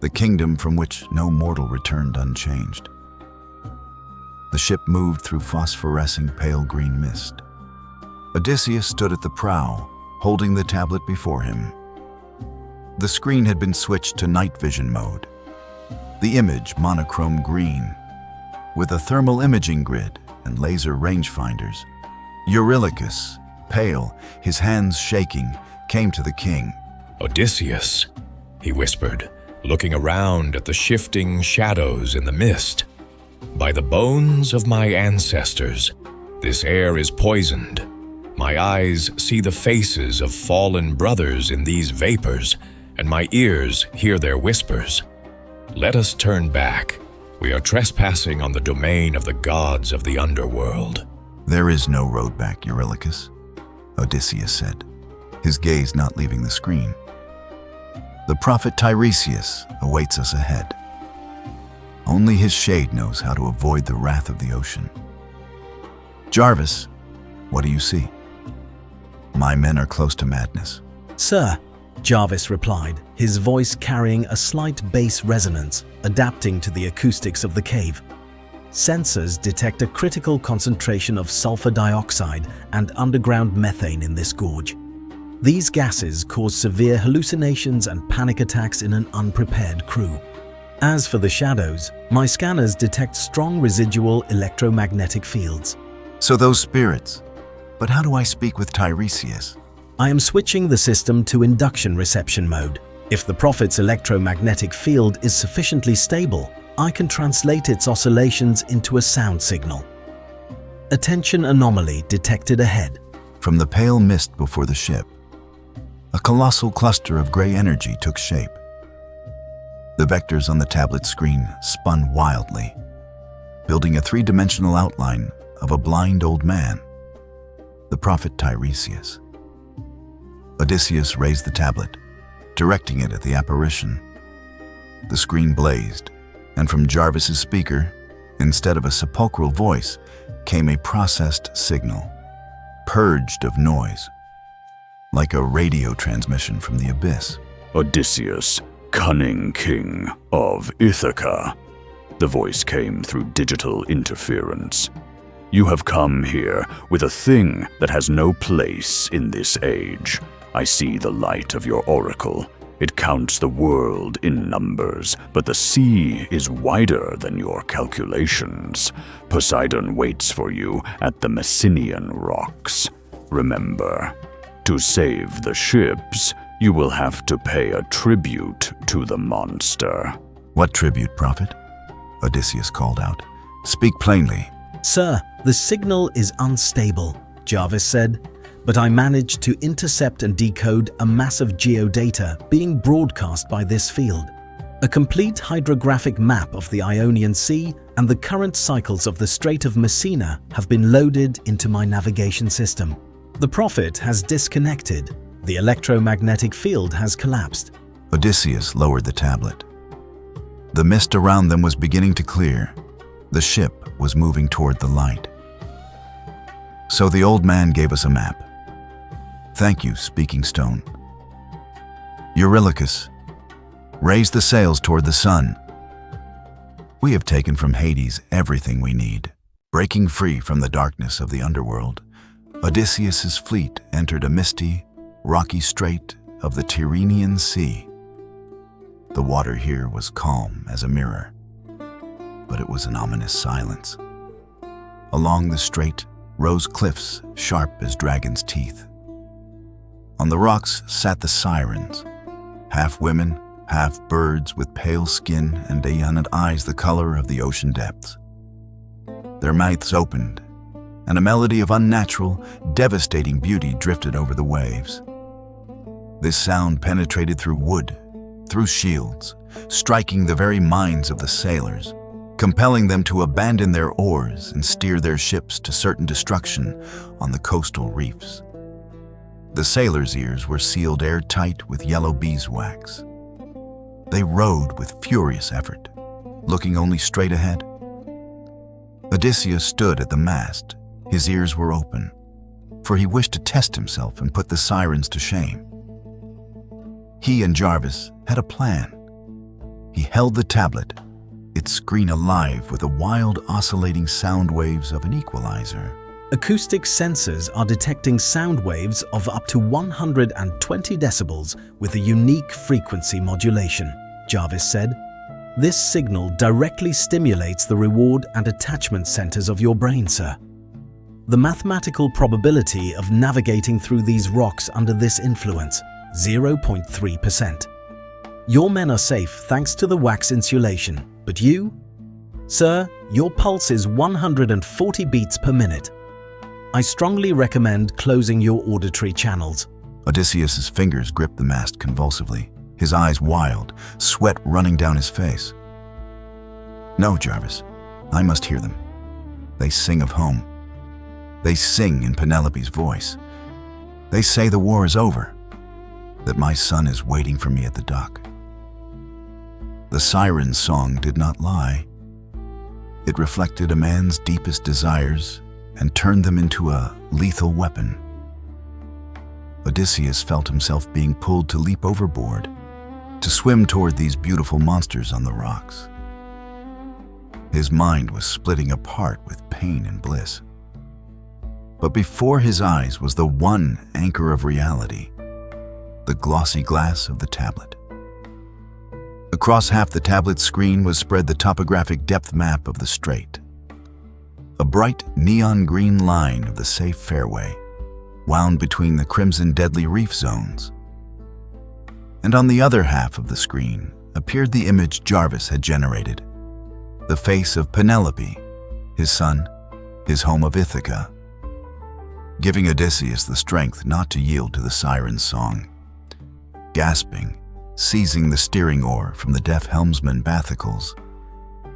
Speaker 1: the kingdom from which no mortal returned unchanged. The ship moved through phosphorescing pale green mist. Odysseus stood at the prow, holding the tablet before him. The screen had been switched to night vision mode, the image monochrome green, with a thermal imaging grid and laser rangefinders. Eurylochus, pale, his hands shaking, came to the king.
Speaker 4: "Odysseus," he whispered, looking around at the shifting shadows in the mist. "By the bones of my ancestors, this air is poisoned. My eyes see the faces of fallen brothers in these vapors, and my ears hear their whispers. Let us turn back. We are trespassing on the domain of the gods of the underworld."
Speaker 1: "There is no road back, Eurylochus," Odysseus said, his gaze not leaving the screen. "The prophet Tiresias awaits us ahead. Only his shade knows how to avoid the wrath of the ocean. Jarvis, what do you see?" "My men are close to madness."
Speaker 3: Sir, Jarvis replied, his voice carrying a slight bass resonance, adapting to the acoustics of the cave. Sensors detect a critical concentration of sulfur dioxide and underground methane in this gorge. These gases cause severe hallucinations and panic attacks in an unprepared crew. As for the shadows, my scanners detect strong residual electromagnetic fields.
Speaker 1: "So those spirits. But how do I speak with Tiresias?"
Speaker 3: I am switching the system to induction reception mode. If the prophet's electromagnetic field is sufficiently stable, I can translate its oscillations into a sound signal. Attention anomaly detected ahead.
Speaker 1: From the pale mist before the ship, a colossal cluster of gray energy took shape. The vectors on the tablet screen spun wildly, building a three-dimensional outline of a blind old man, the prophet Tiresias. Odysseus raised the tablet, directing it at the apparition. The screen blazed, and from Jarvis's speaker, instead of a sepulchral voice, came a processed signal, purged of noise, like a radio transmission from the abyss.
Speaker 7: "Odysseus, cunning king of Ithaca." The voice came through digital interference. "You have come here with a thing that has no place in this age. I see the light of your oracle. It counts the world in numbers, but the sea is wider than your calculations. Poseidon waits for you at the Messinian rocks. Remember, to save the ships, you will have to pay a tribute to the monster."
Speaker 1: "What tribute, prophet?" Odysseus called out. "Speak plainly."
Speaker 3: Sir, the signal is unstable, Jarvis said, but I managed to intercept and decode a massive geodata being broadcast by this field. A complete hydrographic map of the Ionian Sea and the current cycles of the Strait of Messina have been loaded into my navigation system. The prophet has disconnected. The electromagnetic field has collapsed.
Speaker 1: Odysseus lowered the tablet. The mist around them was beginning to clear. The ship was moving toward the light. So the old man gave us a map. "Thank you, Speaking Stone. Eurylochus, raise the sails toward the sun. We have taken from Hades everything we need." Breaking free from the darkness of the underworld, Odysseus's fleet entered a misty, rocky strait of the Tyrrhenian Sea. The water here was calm as a mirror, but it was an ominous silence. Along the strait rose cliffs sharp as dragons' teeth. On the rocks sat the sirens, half women, half birds with pale skin and aeonid eyes the color of the ocean depths. Their mouths opened, and a melody of unnatural, devastating beauty drifted over the waves. This sound penetrated through wood, through shields, striking the very minds of the sailors, compelling them to abandon their oars and steer their ships to certain destruction on the coastal reefs. The sailors' ears were sealed airtight with yellow beeswax. They rowed with furious effort, looking only straight ahead. Odysseus stood at the mast. His ears were open, for he wished to test himself and put the sirens to shame. He and J.A.R.V.I.S had a plan. He held the tablet, its screen alive with the wild oscillating sound waves of an equalizer.
Speaker 3: Acoustic sensors are detecting sound waves of up to 120 decibels with a unique frequency modulation, J.A.R.V.I.S said. This signal directly stimulates the reward and attachment centers of your brain, sir. The mathematical probability of navigating through these rocks under this influence, 0.3%. Your men are safe thanks to the wax insulation, but you? Sir, your pulse is 140 beats per minute. I strongly recommend closing your auditory channels.
Speaker 1: Odysseus's fingers gripped the mast convulsively, his eyes wild, sweat running down his face. No, J.A.R.V.I.S, I must hear them. They sing of home. They sing in Penelope's voice. They say the war is over, that my son is waiting for me at the dock. The siren's song did not lie. It reflected a man's deepest desires and turned them into a lethal weapon. Odysseus felt himself being pulled to leap overboard, to swim toward these beautiful monsters on the rocks. His mind was splitting apart with pain and bliss. But before his eyes was the one anchor of reality, the glossy glass of the tablet. Across half the tablet's screen was spread the topographic depth map of the strait. A bright neon green line of the safe fairway wound between the crimson deadly reef zones. And on the other half of the screen appeared the image J.A.R.V.I.S had generated, the face of Penelope, his son, his home of Ithaca, giving Odysseus the strength not to yield to the siren's song. Gasping, seizing the steering oar from the deaf helmsman Bathicles,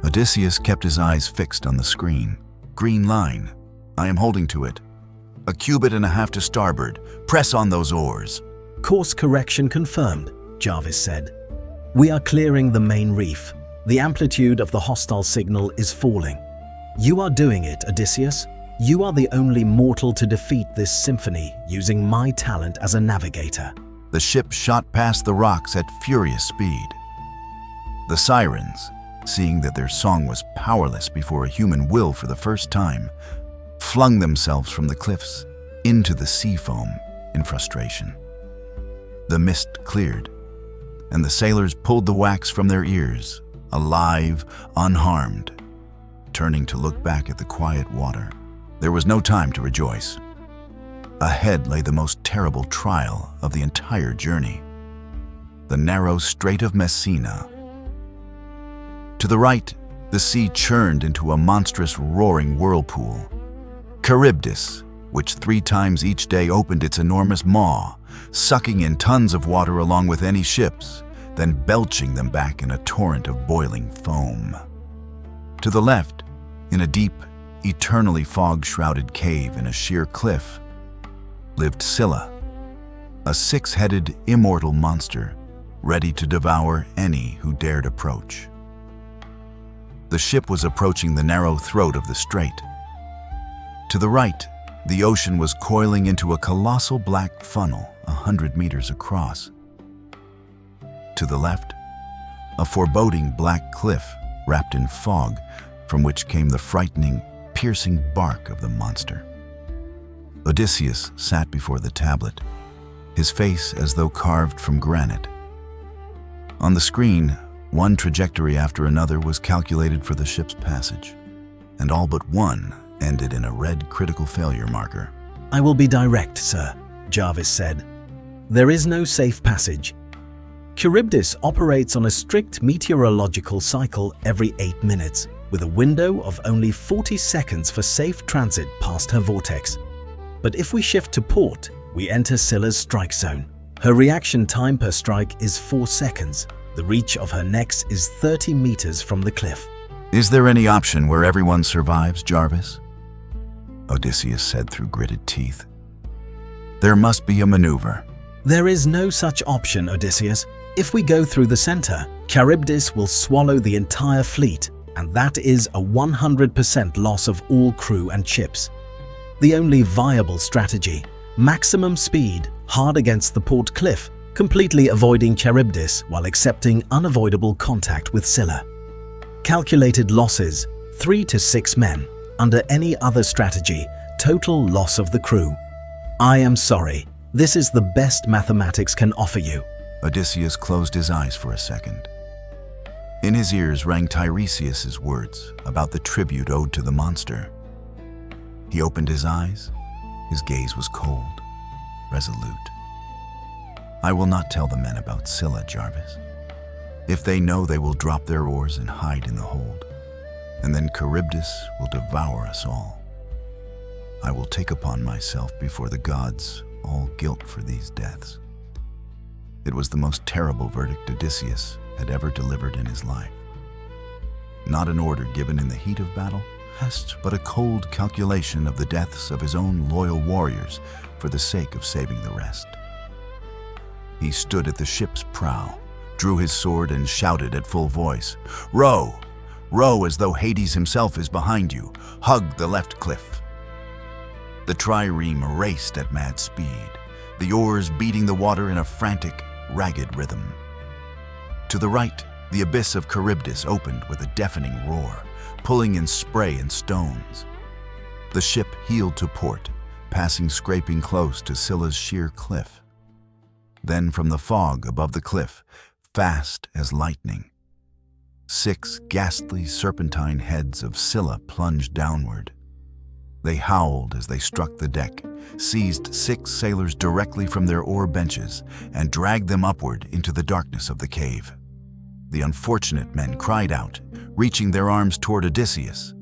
Speaker 1: Odysseus kept his eyes fixed on the screen. Green line. I am holding to it. A cubit and a half to starboard. Press on those oars.
Speaker 3: Course correction confirmed, J.A.R.V.I.S said. We are clearing the main reef. The amplitude of the hostile signal is falling. You are doing it, Odysseus. You are the only mortal to defeat this symphony using my talent as a navigator.
Speaker 1: The ship shot past the rocks at furious speed. The sirens, seeing that their song was powerless before a human will for the first time, flung themselves from the cliffs into the sea foam in frustration. The mist cleared, and the sailors pulled the wax from their ears, alive, unharmed, turning to look back at the quiet water. There was no time to rejoice. Ahead lay the most terrible trial of the entire journey, the narrow Strait of Messina. To the right, the sea churned into a monstrous roaring whirlpool. Charybdis, which 3 times each day opened its enormous maw, sucking in tons of water along with any ships, then belching them back in a torrent of boiling foam. To the left, in a deep, eternally fog-shrouded cave in a sheer cliff, lived Scylla, a 6-headed immortal monster ready to devour any who dared approach. The ship was approaching the narrow throat of the strait. To the right, the ocean was coiling into a colossal black funnel 100 meters across. To the left, a foreboding black cliff wrapped in fog from which came the frightening, piercing bark of the monster. Odysseus sat before the tablet, his face as though carved from granite. On the screen, one trajectory after another was calculated for the ship's passage, and all but one ended in a red critical failure marker.
Speaker 3: I will be direct, sir, J.A.R.V.I.S said. There is no safe passage. Charybdis operates on a strict meteorological cycle every 8 minutes, with a window of only 40 seconds for safe transit past her vortex. But if we shift to port, we enter Scylla's strike zone. Her reaction time per strike is 4 seconds. The reach of her necks is 30 meters from the cliff.
Speaker 1: Is there any option where everyone survives, Jarvis? Odysseus said through gritted teeth. There must be a maneuver.
Speaker 3: There is no such option, Odysseus. If we go through the center, Charybdis will swallow the entire fleet, and that is a 100% loss of all crew and ships. The only viable strategy, maximum speed, hard against the port cliff, completely avoiding Charybdis while accepting unavoidable contact with Scylla. Calculated losses, 3 to 6 men. Under any other strategy, total loss of the crew. I am sorry, this is the best mathematics can offer you.
Speaker 1: Odysseus closed his eyes for a second. In his ears rang Tiresias's words about the tribute owed to the monster. He opened his eyes. His gaze was cold, resolute. I will not tell the men about Scylla, Jarvis. If they know, they will drop their oars and hide in the hold. And then Charybdis will devour us all. I will take upon myself before the gods all guilt for these deaths. It was the most terrible verdict Odysseus had ever delivered in his life. Not an order given in the heat of battle, but a cold calculation of the deaths of his own loyal warriors for the sake of saving the rest. He stood at the ship's prow, drew his sword and shouted at full voice, "Row! Row as though Hades himself is behind you. Hug the left cliff." The trireme raced at mad speed, the oars beating the water in a frantic, ragged rhythm. To the right, the abyss of Charybdis opened with a deafening roar, pulling in spray and stones. The ship heeled to port, passing scraping close to Scylla's sheer cliff. Then from the fog above the cliff, fast as lightning, 6 ghastly serpentine heads of Scylla plunged downward. They howled as they struck the deck, seized 6 sailors directly from their oar benches, and dragged them upward into the darkness of the cave. The unfortunate men cried out, reaching their arms toward Odysseus.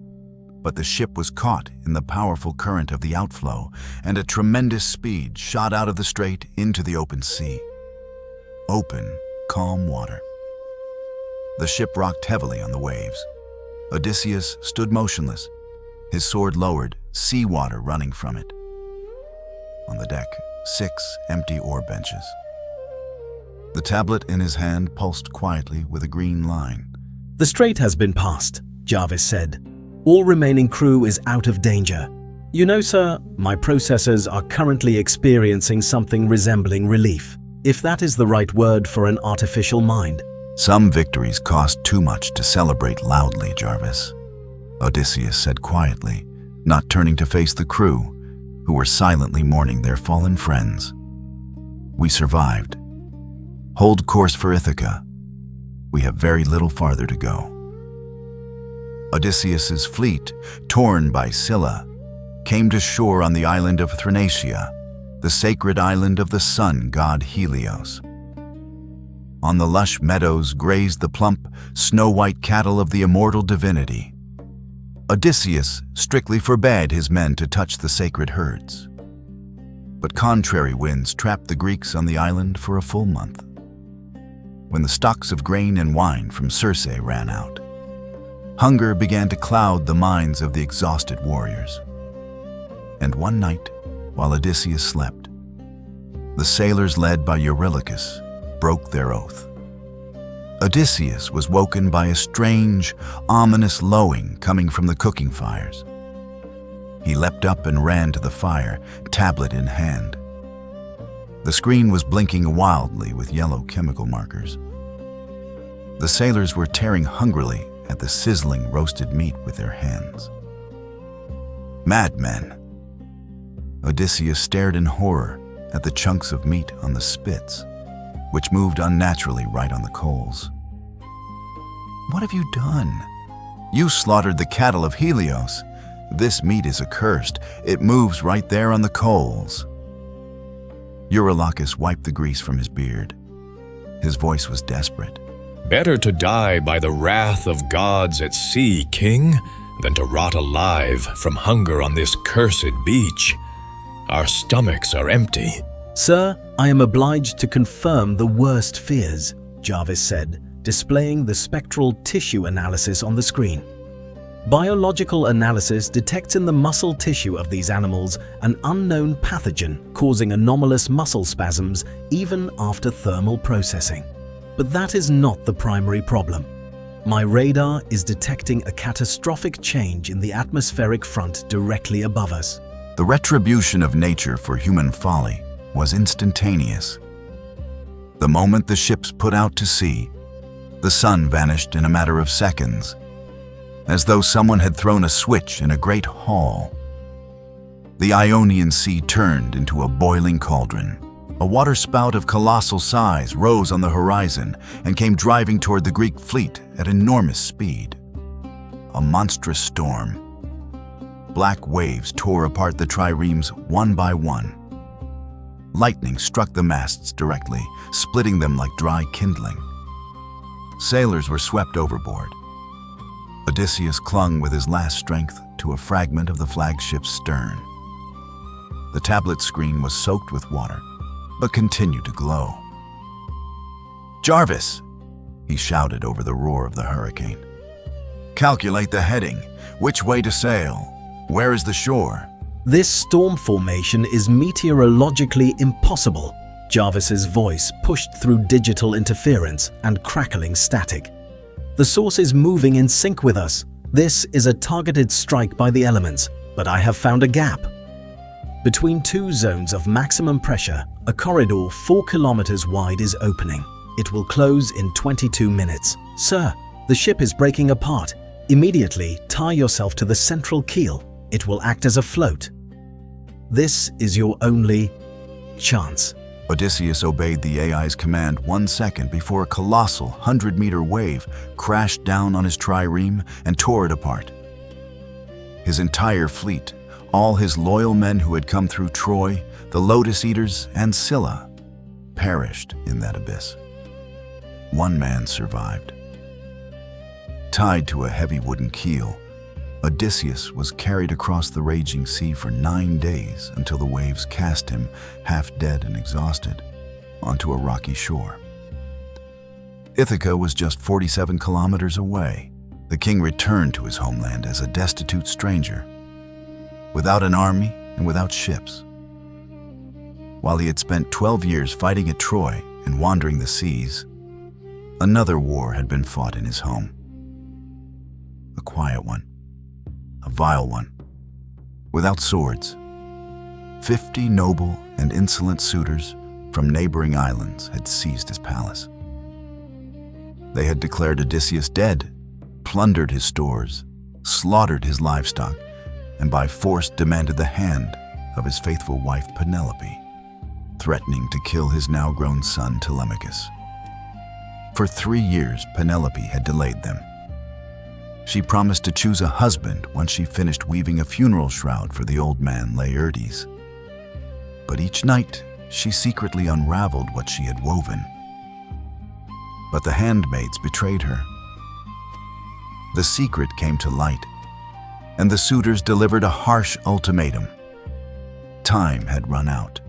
Speaker 1: But the ship was caught in the powerful current of the outflow, and at tremendous speed shot out of the strait into the open sea. Open, calm water. The ship rocked heavily on the waves. Odysseus stood motionless, his sword lowered, seawater running from it. On the deck, 6 empty oar benches. The tablet in his hand pulsed quietly with a green line.
Speaker 3: The strait has been passed, Jarvis said. All remaining crew is out of danger. You know, sir, my processors are currently experiencing something resembling relief, if that is the right word for an artificial mind.
Speaker 1: Some victories cost too much to celebrate loudly, Jarvis, Odysseus said quietly, not turning to face the crew, who were silently mourning their fallen friends. We survived. Hold course for Ithaca. We have very little farther to go. Odysseus's fleet, torn by Scylla, came to shore on the island of Thrinacia, the sacred island of the sun god Helios. On the lush meadows grazed the plump, snow-white cattle of the immortal divinity. Odysseus strictly forbade his men to touch the sacred herds. But contrary winds trapped the Greeks on the island for a full month. When the stocks of grain and wine from Circe ran out, hunger began to cloud the minds of the exhausted warriors. And one night, while Odysseus slept, the sailors led by Eurylochus broke their oath. Odysseus was woken by a strange, ominous lowing coming from the cooking fires. He leapt up and ran to the fire, tablet in hand. The screen was blinking wildly with yellow chemical markers. The sailors were tearing hungrily at the sizzling roasted meat with their hands. Madmen! Odysseus stared in horror at the chunks of meat on the spits, which moved unnaturally right on the coals. What have you done? You slaughtered the cattle of Helios. This meat is accursed. It moves right there on the coals. Eurylochus wiped the grease from his beard. His voice was desperate.
Speaker 4: Better to die by the wrath of gods at sea, king, than to rot alive from hunger on this cursed beach. Our stomachs are empty.
Speaker 3: Sir, I am obliged to confirm the worst fears, Jarvis said, displaying the spectral tissue analysis on the screen. Biological analysis detects in the muscle tissue of these animals an unknown pathogen causing anomalous muscle spasms even after thermal processing. But that is not the primary problem. My radar is detecting a catastrophic change in the atmospheric front directly above us.
Speaker 1: The retribution of nature for human folly was instantaneous. The moment the ships put out to sea, the sun vanished in a matter of seconds, as though someone had thrown a switch in a great hall. The Ionian Sea turned into a boiling cauldron. A waterspout of colossal size rose on the horizon and came driving toward the Greek fleet at enormous speed. A monstrous storm. Black waves tore apart the triremes one by one. Lightning struck the masts directly, splitting them like dry kindling. Sailors were swept overboard. Odysseus clung with his last strength to a fragment of the flagship's stern. The tablet screen was soaked with water, but continued to glow. "Jarvis!" he shouted over the roar of the hurricane. "Calculate the heading. Which way to sail? Where is the shore?"
Speaker 3: This storm formation is meteorologically impossible. Jarvis's voice pushed through digital interference and crackling static. The source is moving in sync with us. This is a targeted strike by the elements, but I have found a gap. Between two zones of maximum pressure, a corridor 4 kilometers wide is opening. It will close in 22 minutes. Sir, the ship is breaking apart. Immediately tie yourself to the central keel. It will act as a float. This is your only chance.
Speaker 1: Odysseus obeyed the AI's command 1 second before a colossal 100-meter wave crashed down on his trireme and tore it apart. His entire fleet, all his loyal men who had come through Troy, the Lotus Eaters, and Scylla, perished in that abyss. One man survived. Tied to a heavy wooden keel, Odysseus was carried across the raging sea for 9 days until the waves cast him, half dead and exhausted, onto a rocky shore. Ithaca was just 47 kilometers away. The king returned to his homeland as a destitute stranger, without an army and without ships. While he had spent 12 years fighting at Troy and wandering the seas, another war had been fought in his home. A quiet one. A vile one, without swords. 50 noble and insolent suitors from neighboring islands had seized his palace. They had declared Odysseus dead, plundered his stores, slaughtered his livestock, and by force demanded the hand of his faithful wife Penelope, threatening to kill his now-grown son Telemachus. For 3 years, Penelope had delayed them. She promised to choose a husband once she finished weaving a funeral shroud for the old man Laertes. But each night, she secretly unraveled what she had woven. But the handmaids betrayed her. The secret came to light, and the suitors delivered a harsh ultimatum. Time had run out.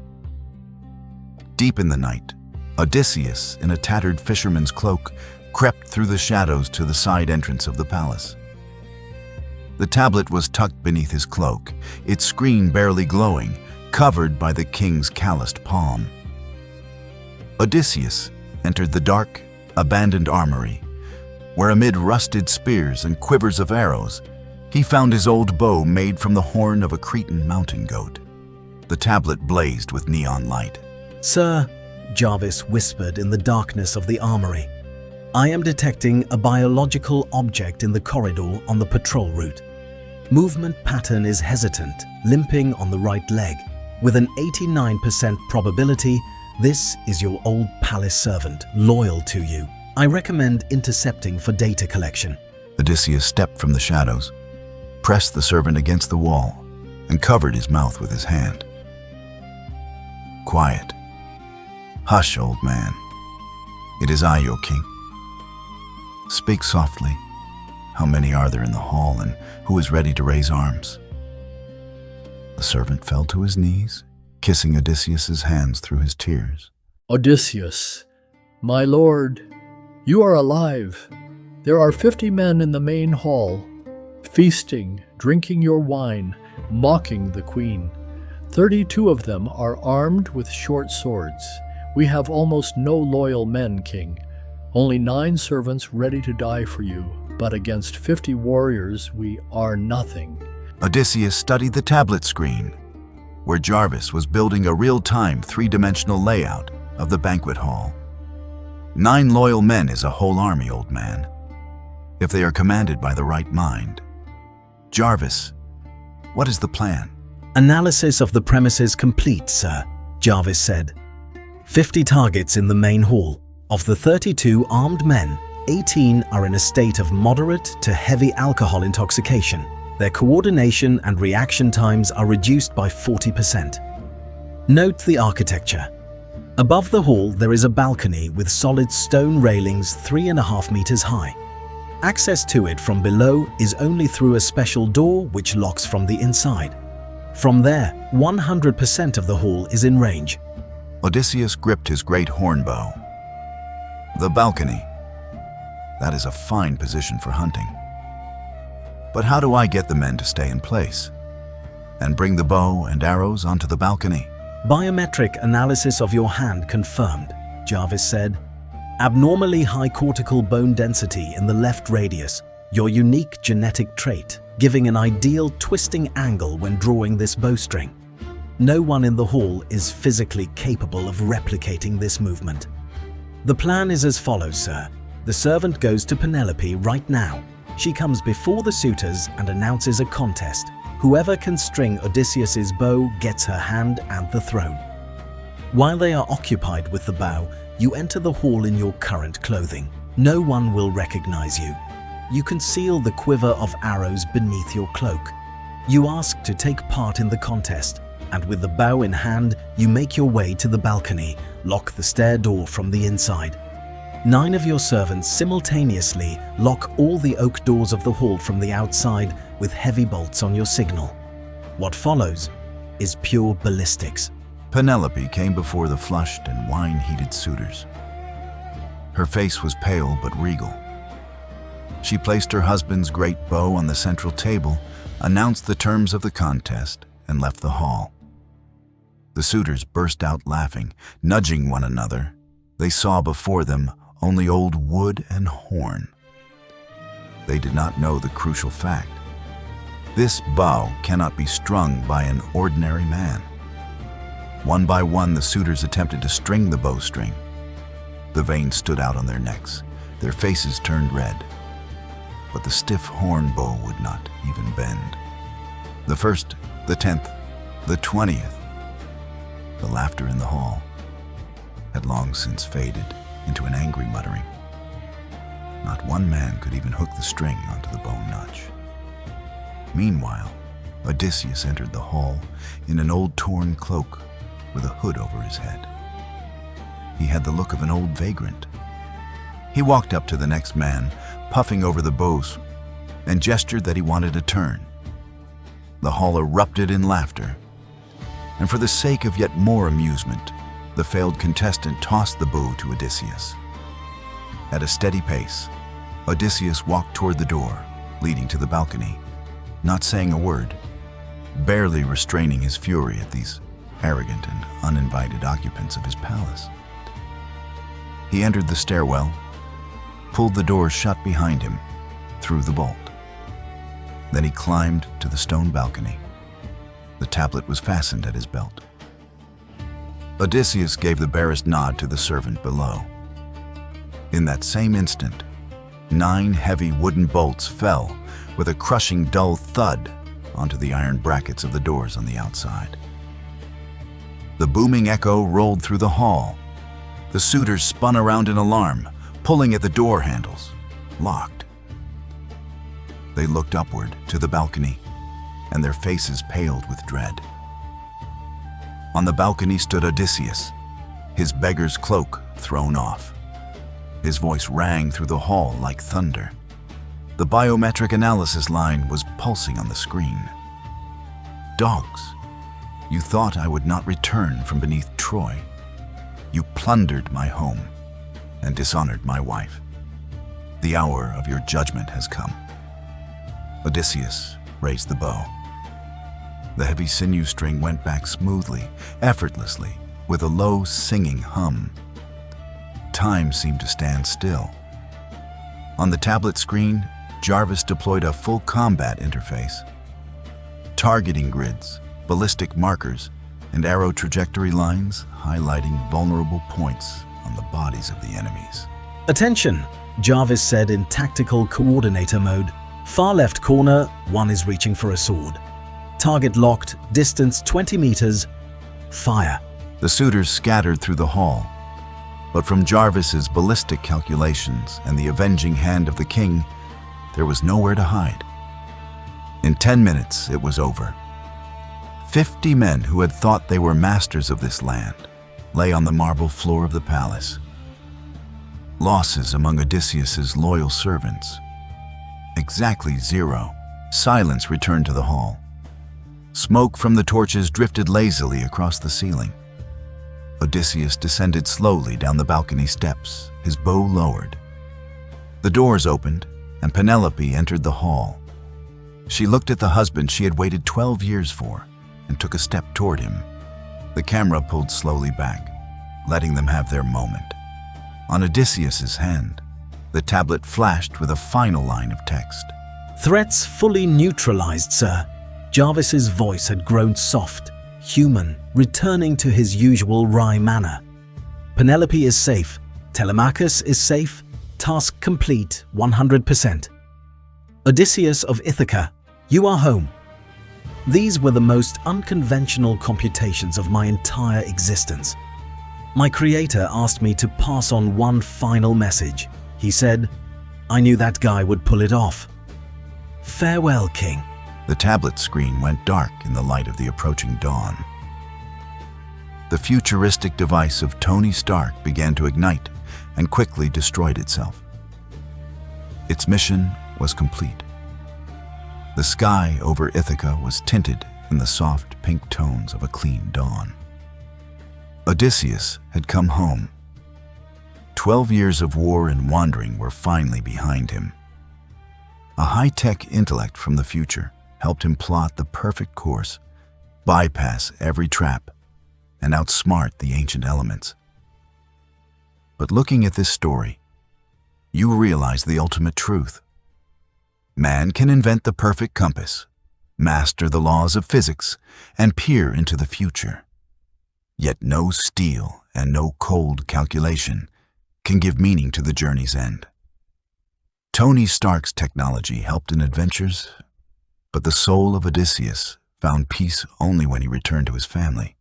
Speaker 1: Deep in the night, Odysseus, in a tattered fisherman's cloak, crept through the shadows to the side entrance of the palace. The tablet was tucked beneath his cloak, its screen barely glowing, covered by the king's calloused palm. Odysseus entered the dark, abandoned armory, where amid rusted spears and quivers of arrows, he found his old bow made from the horn of a Cretan mountain goat. The tablet blazed with neon light.
Speaker 3: Sir, Jarvis whispered in the darkness of the armory, I am detecting a biological object in the corridor on the patrol route. Movement pattern is hesitant, limping on the right leg. With an 89% probability, this is your old palace servant, loyal to you. I recommend intercepting for data collection.
Speaker 1: Odysseus stepped from the shadows, pressed the servant against the wall, and covered his mouth with his hand. Quiet, "Hush, old man. It is I, your king. Speak softly. How many are there in the hall, and who is ready to raise arms?" The servant fell to his knees, kissing Odysseus's hands through his tears.
Speaker 9: "Odysseus, my lord, you are alive. There are 50 men in the main hall, feasting, drinking your wine, mocking the queen. 32 of them are armed with short swords. We have almost no loyal men, king. Only 9 servants ready to die for you, but against 50 warriors we are nothing."
Speaker 1: Odysseus studied the tablet screen, where Jarvis was building a real-time 3-dimensional layout of the banquet hall. 9 loyal men is a whole army, old man, if they are commanded by the right mind. Jarvis, what is the plan?
Speaker 3: Analysis of the premises complete, sir, Jarvis said. 50 targets in the main hall. Of the 32 armed men, 18 are in a state of moderate to heavy alcohol intoxication. Their coordination and reaction times are reduced by 40%. Note the architecture. Above the hall, there is a balcony with solid stone railings 3.5 meters high. Access to it from below is only through a special door which locks from the inside. From there, 100% of the hall is in range.
Speaker 1: Odysseus gripped his great horn bow. The balcony. That is a fine position for hunting. But how do I get the men to stay in place and bring the bow and arrows onto the balcony?
Speaker 3: Biometric analysis of your hand confirmed, Jarvis said. Abnormally high cortical bone density in the left radius, your unique genetic trait, giving an ideal twisting angle when drawing this bowstring. No one in the hall is physically capable of replicating this movement. The plan is as follows, sir. The servant goes to Penelope right now. She comes before the suitors and announces a contest. Whoever can string Odysseus's bow gets her hand and the throne. While they are occupied with the bow, you enter the hall in your current clothing. No one will recognize you. You conceal the quiver of arrows beneath your cloak. You ask to take part in the contest, and with the bow in hand, you make your way to the balcony, lock the stair door from the inside. 9 of your servants simultaneously lock all the oak doors of the hall from the outside with heavy bolts on your signal. What follows is pure ballistics.
Speaker 1: Penelope came before the flushed and wine-heated suitors. Her face was pale but regal. She placed her husband's great bow on the central table, announced the terms of the contest, and left the hall. The suitors burst out laughing, nudging one another. They saw before them only old wood and horn. They did not know the crucial fact. This bow cannot be strung by an ordinary man. One by one, the suitors attempted to string the bowstring. The veins stood out on their necks. Their faces turned red. But the stiff horn bow would not even bend. The 1st, the 10th, the 20th. The laughter in the hall had long since faded into an angry muttering. Not one man could even hook the string onto the bone notch. Meanwhile, Odysseus entered the hall in an old torn cloak with a hood over his head. He had the look of an old vagrant. He walked up to the next man, puffing over the bows, and gestured that he wanted a turn. The hall erupted in laughter, and for the sake of yet more amusement, the failed contestant tossed the bow to Odysseus. At a steady pace, Odysseus walked toward the door, leading to the balcony, not saying a word, barely restraining his fury at these arrogant and uninvited occupants of his palace. He entered the stairwell, pulled the door shut behind him, threw the bolt. Then he climbed to the stone balcony. The tablet was fastened at his belt. Odysseus gave the barest nod to the servant below. In that same instant, 9 heavy wooden bolts fell with a crushing dull thud onto the iron brackets of the doors on the outside. The booming echo rolled through the hall. The suitors spun around in alarm, pulling at the door handles, locked. They looked upward to the balcony, and their faces paled with dread. On the balcony stood Odysseus, his beggar's cloak thrown off. His voice rang through the hall like thunder. The biometric analysis line was pulsing on the screen. Dogs, you thought I would not return from beneath Troy. You plundered my home and dishonored my wife. The hour of your judgment has come. Odysseus raised the bow. The heavy sinew string went back smoothly, effortlessly, with a low singing hum. Time seemed to stand still. On the tablet screen, Jarvis deployed a full combat interface. Targeting grids, ballistic markers, and arrow trajectory lines highlighting vulnerable points on the bodies of the enemies.
Speaker 3: Attention, Jarvis said in tactical coordinator mode. Far left corner, one is reaching for a sword. Target locked, distance 20 meters. Fire.
Speaker 1: The suitors scattered through the hall, but from Jarvis's ballistic calculations and the avenging hand of the king, there was nowhere to hide. In 10 minutes, it was over. 50 men who had thought they were masters of this land lay on the marble floor of the palace. Losses among Odysseus's loyal servants. Exactly 0. Silence returned to the hall. Smoke from the torches drifted lazily across the ceiling. Odysseus descended slowly down the balcony steps, his bow lowered. The doors opened, and Penelope entered the hall. She looked at the husband she had waited 12 years for and took a step toward him. The camera pulled slowly back, letting them have their moment. On Odysseus's hand, the tablet flashed with a final line of text.
Speaker 3: Threats fully neutralized, sir. Jarvis's voice had grown soft, human, returning to his usual wry manner. Penelope is safe. Telemachus is safe. Task complete 100%. Odysseus of Ithaca, you are home. These were the most unconventional computations of my entire existence. My creator asked me to pass on one final message. He said, I knew that guy would pull it off. Farewell, King.
Speaker 1: The tablet screen went dark in the light of the approaching dawn. The futuristic device of Tony Stark began to ignite and quickly destroyed itself. Its mission was complete. The sky over Ithaca was tinted in the soft pink tones of a clean dawn. Odysseus had come home. 12 years of war and wandering were finally behind him. A high-tech intellect from the future helped him plot the perfect course, bypass every trap, and outsmart the ancient elements. But looking at this story, you realize the ultimate truth. Man can invent the perfect compass, master the laws of physics, and peer into the future. Yet no steel and no cold calculation can give meaning to the journey's end. Tony Stark's technology helped in adventures, but the soul of Odysseus found peace only when he returned to his family.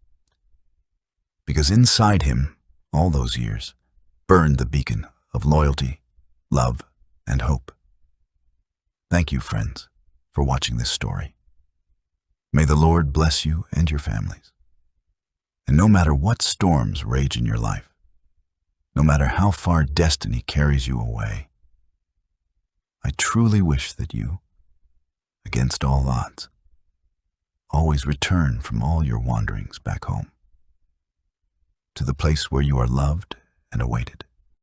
Speaker 1: Because inside him, all those years, burned the beacon of loyalty, love, and hope. Thank you, friends, for watching this story. May the Lord bless you and your families. And no matter what storms rage in your life, no matter how far destiny carries you away, I truly wish that you, against all odds, always return from all your wanderings back home, to the place where you are loved and awaited.